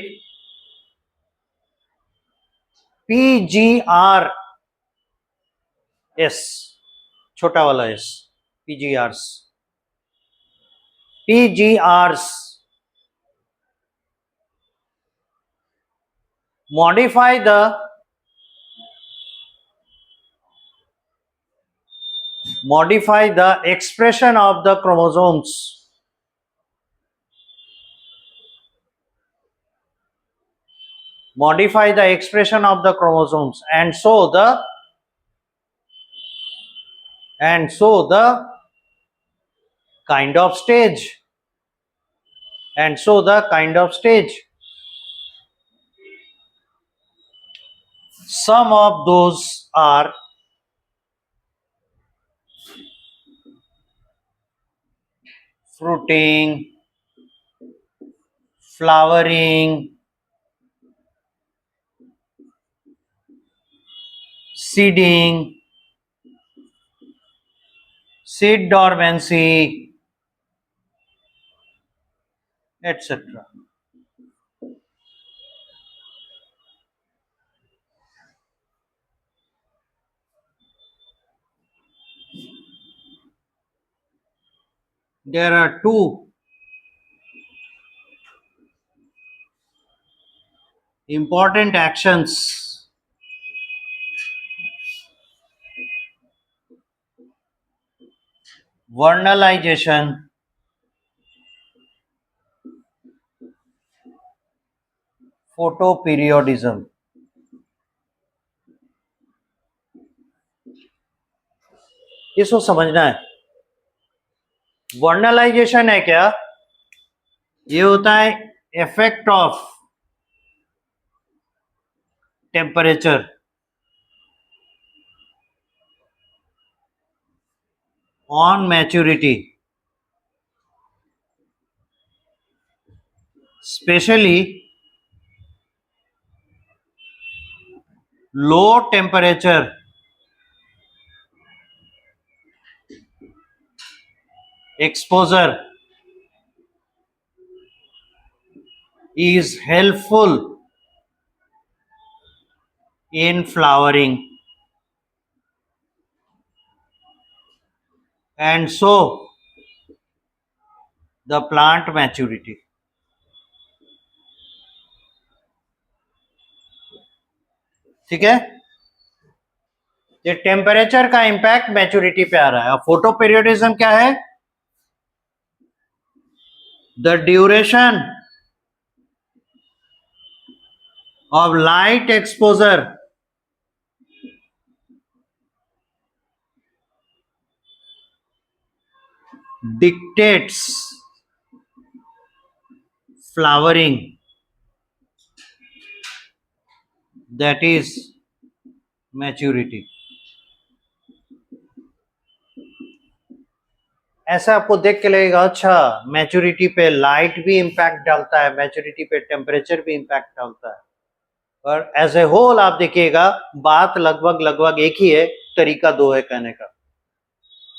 PGRS, छोटा वाला S, PGRs modify the expression of the chromosomes, and so the kind of stage, some of those are fruiting, flowering, seeding, seed dormancy, etc. There are 2 important actions vernalization, photoperiodism. इसको समझना है। Vernalization है क्या, ये होता है effect of temperature on maturity, especially low temperature exposure is helpful in flowering, and so the plant maturity. ठीक है, ये टेम्परेचर का इंपैक्ट मैच्योरिटी पे आ रहा है. अब फोटो पीरियडिज्म क्या है? The duration of light exposure dictates flowering, that is maturity. ऐसा आपको देख के लगेगा अच्छा मैच्योरिटी पे लाइट भी इंपैक्ट डालता है, मैच्योरिटी पे टेम्परेचर भी इंपैक्ट डालता है, पर एज ए होल आप देखिएगा बात लगभग एक ही है, तरीका दो है कहने का.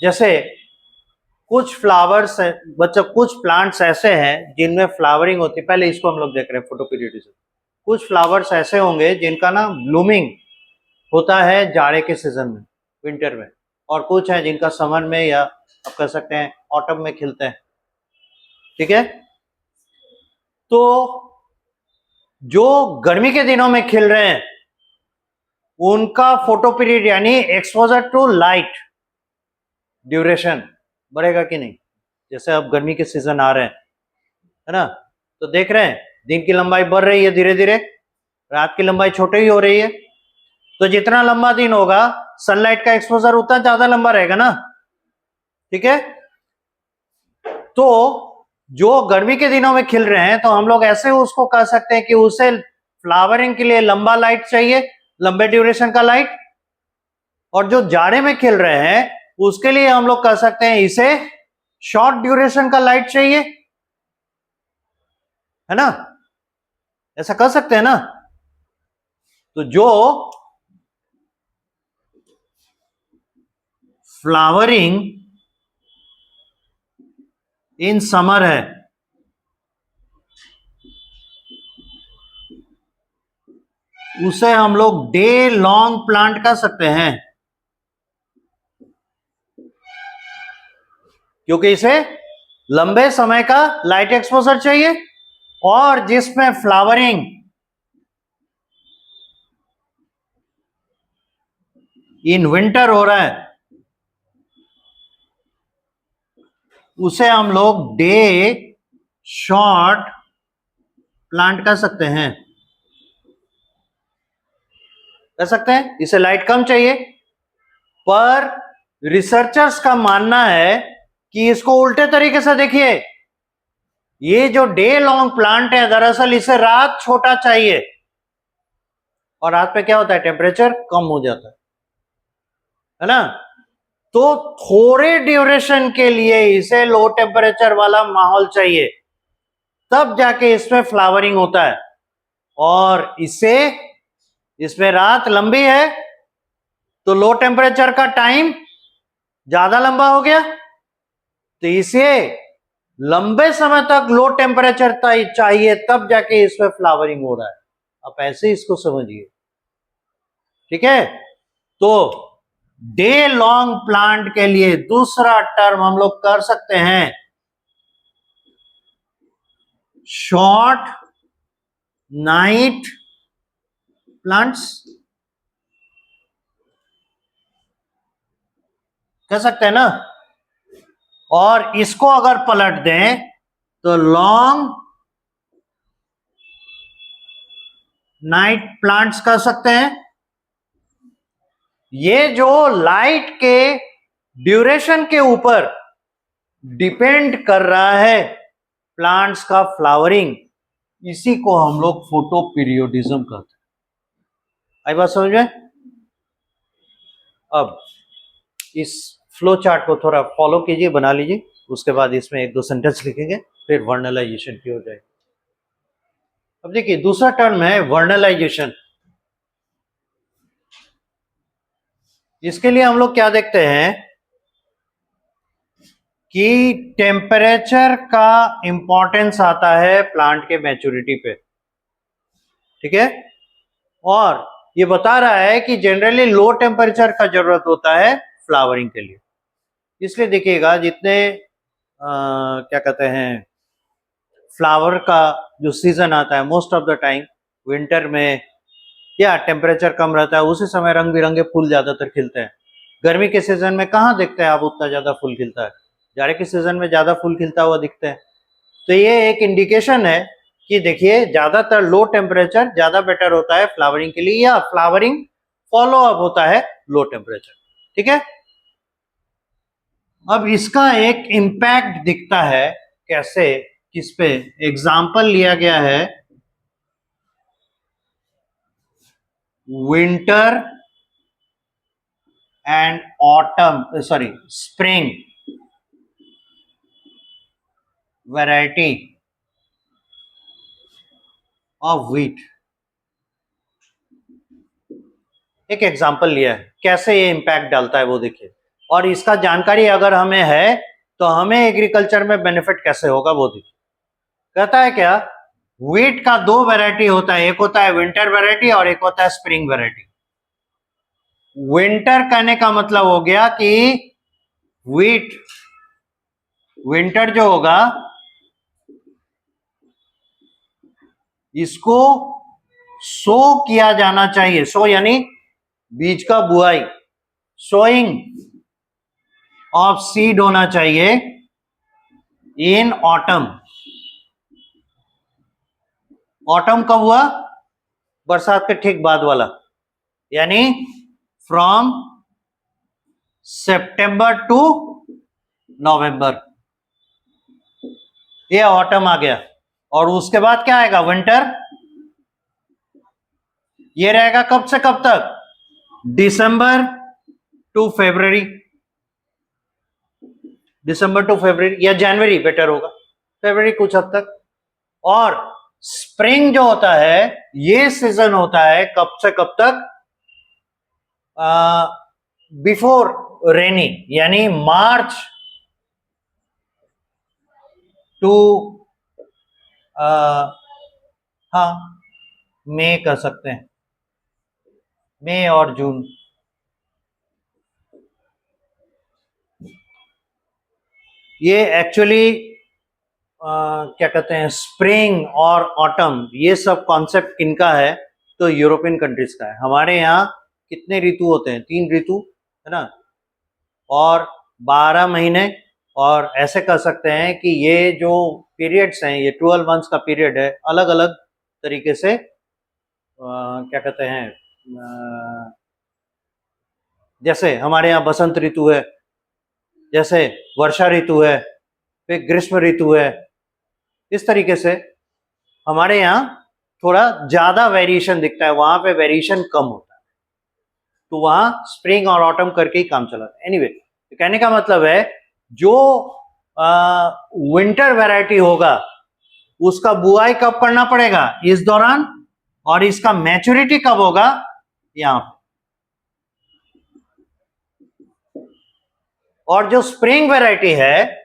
जैसे कुछ फ्लावर्स है बच्चा, कुछ प्लांट्स ऐसे हैं जिनमें फ्लावरिंग होती है. पहले इसको हम लोग देख रहे हैं फोटो पीरियडिज्म. कुछ फ्लावर्स ऐसे होंगे जिनका ना ब्लूमिंग होता है जाड़े के सीजन में, विंटर में, और कुछ है जिनका समर में या आप कह सकते हैं ऑटम में खिलते हैं. ठीक है, तो जो गर्मी के दिनों में खिल रहे हैं उनका फोटो पीरियड यानी एक्सपोजर टू लाइट ड्यूरेशन बढ़ेगा कि नहीं? जैसे अब गर्मी के सीजन आ रहे हैं, है ना, तो देख रहे हैं दिन की लंबाई बढ़ रही है धीरे धीरे, रात की लंबाई छोटी ही हो रही है. तो जितना लंबा दिन होगा सनलाइट का एक्सपोजर उतना ज्यादा लंबा रहेगा ना. ठीक है, तो जो गर्मी के दिनों में खिल रहे हैं तो हम लोग ऐसे उसको कह सकते हैं कि उसे फ्लावरिंग के लिए लंबा लाइट चाहिए, लंबे ड्यूरेशन का लाइट. और जो जाड़े में खिल रहे हैं उसके लिए हम लोग कह सकते हैं इसे शॉर्ट ड्यूरेशन का लाइट चाहिए, है ना, ऐसा कर सकते हैं ना. तो जो फ्लावरिंग इन समर है उसे हम लोग डे लॉन्ग प्लांट कर सकते हैं, क्योंकि इसे लंबे समय का लाइट एक्सपोजर चाहिए और जिसमें फ्लावरिंग इन विंटर हो रहा है उसे हम लोग डे शॉर्ट प्लांट कर सकते हैं. कर सकते हैं, इसे लाइट कम चाहिए. पर रिसर्चर्स का मानना है कि इसको उल्टे तरीके से देखिए, ये जो डे लॉन्ग प्लांट है दरअसल इसे रात छोटा चाहिए, और रात पे क्या होता है टेम्परेचर कम हो जाता है ना. तो थोड़े ड्यूरेशन के लिए इसे लो टेम्परेचर वाला माहौल चाहिए, तब जाके इसमें फ्लावरिंग होता है. और इसमें रात लंबी है तो लो टेम्परेचर का टाइम ज्यादा लंबा हो गया, तो इसे लंबे समय तक लो टेम्परेचर चाहिए तब जाके इसमें फ्लावरिंग हो रहा है. आप ऐसे इसको समझिए. ठीक है, तो डे लॉन्ग प्लांट के लिए दूसरा टर्म हम लोग कर सकते हैं शॉर्ट नाइट प्लांट्स, कह सकते हैं ना. और इसको अगर पलट दें तो लॉन्ग नाइट प्लांट्स कर सकते हैं. ये जो लाइट के ड्यूरेशन के ऊपर डिपेंड कर रहा है प्लांट्स का फ्लावरिंग, इसी को हम लोग फोटो पीरियोडिज्म कहते हैं. आई बात समझ में? अब इस फ्लो चार्ट को थोड़ा फॉलो कीजिए, बना लीजिए, उसके बाद इसमें एक दो सेंटेंस लिखेंगे, फिर वर्नलाइजेशन की हो जाएगी। अब देखिए दूसरा टर्म है वर्नलाइजेशन। इसके लिए हम लोग क्या देखते हैं कि टेम्परेचर का इंपॉर्टेंस आता है प्लांट के मैच्योरिटी पे, ठीक है, और ये बता रहा है कि जनरली लो टेम्परेचर का जरूरत होता है फ्लावरिंग के लिए। इसलिए देखिएगा जितने क्या कहते हैं फ्लावर का जो सीजन आता है most of the time winter में या टेम्परेचर कम रहता है, उसी समय रंग बिरंगे फूल ज्यादातर खिलते हैं। गर्मी के सीजन में कहाँ दिखते हैं आप उतना ज्यादा फूल खिलता है, जाड़े के सीजन में ज्यादा फूल खिलता हुआ दिखते हैं। तो ये एक इंडिकेशन है कि देखिए ज्यादातर लो टेम्परेचर ज्यादा बेटर होता है फ्लावरिंग के लिए, या फ्लावरिंग फॉलो अप होता है लो टेम्परेचर, ठीक है। अब इसका एक इंपैक्ट दिखता है कैसे, किस पे, एग्जाम्पल लिया गया है winter and autumn, sorry spring variety of wheat. एक एग्जाम्पल लिया है कैसे ये इंपैक्ट डालता है वो देखिए, और इसका जानकारी अगर हमें है तो हमें एग्रीकल्चर में बेनिफिट कैसे होगा वो देखिए। कहता है क्या, व्हीट का दो वैरायटी होता है, एक होता है विंटर वैरायटी और एक होता है स्प्रिंग वैरायटी। विंटर कहने का मतलब हो गया कि व्हीट विंटर जो होगा इसको सो किया जाना चाहिए, सो यानी बीज का बुआई, सोइंग ऑफ सीड होना चाहिए इन ऑटम। ऑटम कब हुआ, बरसात के ठीक बाद वाला, यानी फ्रॉम सितंबर टू नवंबर, ये ऑटम आ गया। और उसके बाद क्या आएगा, विंटर। ये रहेगा कब से कब तक, दिसंबर टू फरवरी, दिसंबर टू फरवरी या जनवरी बेटर होगा, फरवरी कुछ हद तक। और स्प्रिंग जो होता है ये सीजन होता है कब से कब तक, बिफोर रेनी, यानी मार्च टू हाँ मई कर सकते हैं, मई और जून। ये एक्चुअली क्या कहते हैं स्प्रिंग और ऑटम, ये सब कॉन्सेप्ट किनका है, तो यूरोपियन कंट्रीज का है। हमारे यहाँ कितने ऋतु होते हैं, 3 ऋतु है ना, और 12 महीने। और ऐसे कह सकते हैं कि ये जो पीरियड्स हैं, ये 12 मंथ्स का पीरियड है, अलग अलग तरीके से क्या कहते हैं जैसे हमारे यहाँ बसंत ऋतु है, जैसे वर्षा ऋतु है, फिर ग्रीष्म ऋतु है, इस तरीके से हमारे यहाँ थोड़ा ज्यादा वेरिएशन दिखता है, वहां पे वेरिएशन कम होता है, तो वहां स्प्रिंग और ऑटम करके ही काम चलाता है। एनीवे कहने का मतलब है जो विंटर वैरायटी होगा उसका बुआई कब करना पड़ेगा, इस दौरान, और इसका मैच्योरिटी कब होगा, यहां पे। और जो स्प्रिंग वैरायटी है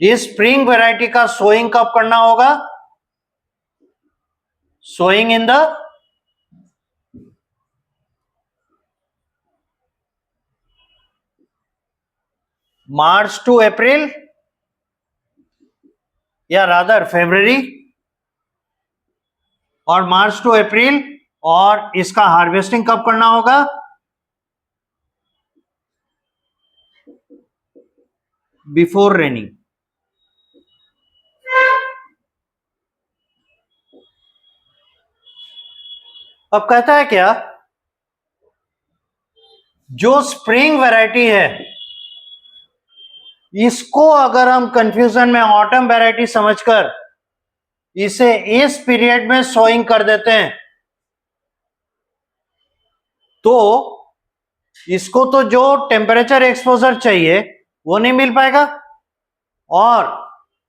इस स्प्रिंग वैरायटी का सोइंग कब करना होगा, sowing in the March to April, या रादर फरवरी और मार्च टू अप्रैल। और इसका हार्वेस्टिंग कब करना होगा, बिफोर रेनिंग। अब कहता है क्या, जो स्प्रिंग वैरायटी है इसको अगर हम कंफ्यूजन में ऑटम वैरायटी समझकर इसे इस पीरियड में सोइंग कर देते हैं तो इसको तो जो टेम्परेचर एक्सपोजर चाहिए वो नहीं मिल पाएगा, और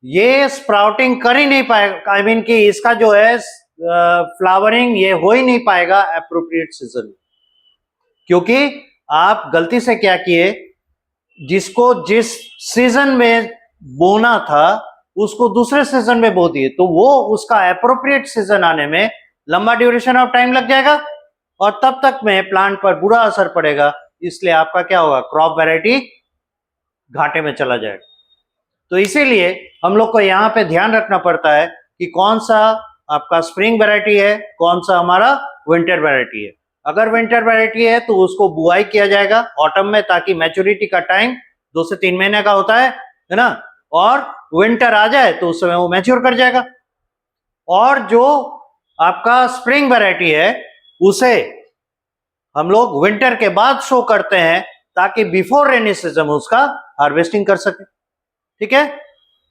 ये स्प्राउटिंग कर ही नहीं पाएगा, आई मीन कि इसका जो है फ्लावरिंग ये हो ही नहीं पाएगा एप्रोप्रिएट सीजन में, क्योंकि आप गलती से क्या किए, जिसको जिस सीजन में बोना था उसको दूसरे सीजन में बो दिए, तो वो उसका एप्रोप्रिएट सीजन आने में लंबा ड्यूरेशन ऑफ टाइम लग जाएगा और तब तक में प्लांट पर बुरा असर पड़ेगा, इसलिए आपका क्या होगा, क्रॉप वैरायटी घाटे में चला जाएगा। तो इसीलिए हम लोग को यहाँ पे ध्यान रखना पड़ता है कि कौन सा आपका स्प्रिंग वैरायटी है, कौन सा हमारा विंटर वैरायटी है। अगर विंटर वैरायटी है तो उसको बुआई किया जाएगा ऑटम में, ताकि मैच्योरिटी का टाइम 2 से 3 महीने का होता है ना, और विंटर आ जाए तो उस समय वो मैच्योर कर जाएगा। और जो आपका स्प्रिंग वैरायटी है उसे हम लोग विंटर के बाद शो करते हैं, ताकि बिफोर रेनी सीजन उसका हार्वेस्टिंग कर सके। ठीक है,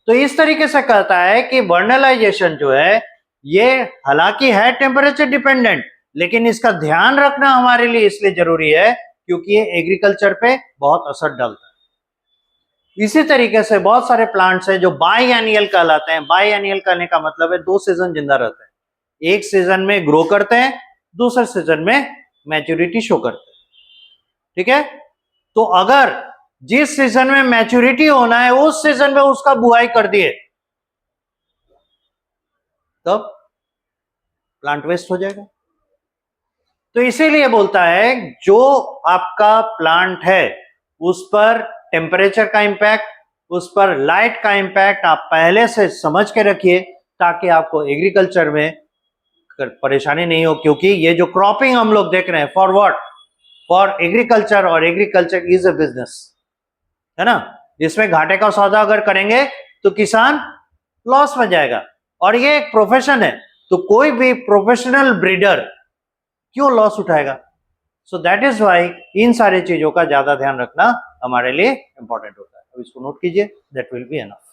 तो इस तरीके से कहता है कि वर्नलाइजेशन जो है ये हालांकि है टेम्परेचर डिपेंडेंट, लेकिन इसका ध्यान रखना हमारे लिए इसलिए जरूरी है क्योंकि ये एग्रीकल्चर पे बहुत असर डालता है। इसी तरीके से बहुत सारे प्लांट्स हैं जो बाई एनियल कहलाते हैं। बाई एनियल कहने का मतलब है 2 सीजन जिंदा रहते हैं, एक सीजन में ग्रो करते हैं, दूसरे सीजन में मैच्योरिटी शो करते हैं। ठीक है, तो अगर जिस सीजन में मैच्योरिटी होना है उस सीजन में उसका बुआई कर दिए तब प्लांट वेस्ट हो जाएगा। तो इसीलिए बोलता है जो आपका प्लांट है उस पर टेम्परेचर का इंपैक्ट, उस पर लाइट का इंपैक्ट आप पहले से समझ के रखिए, ताकि आपको एग्रीकल्चर में परेशानी नहीं हो। क्योंकि ये जो क्रॉपिंग हम लोग देख रहे हैं फॉर व्हाट, फॉर एग्रीकल्चर, और एग्रीकल्चर इज अ बिजनेस, है ना। इसमें घाटे का सौदा अगर करेंगे तो किसान लॉस में जाएगा, और ये एक प्रोफेशन है, तो कोई भी प्रोफेशनल ब्रीडर क्यों लॉस उठाएगा। सो दैट इज वाई इन सारी चीजों का ज्यादा ध्यान रखना हमारे लिए इंपॉर्टेंट होता है। अब इसको नोट कीजिए, दैट विल बी एनफ।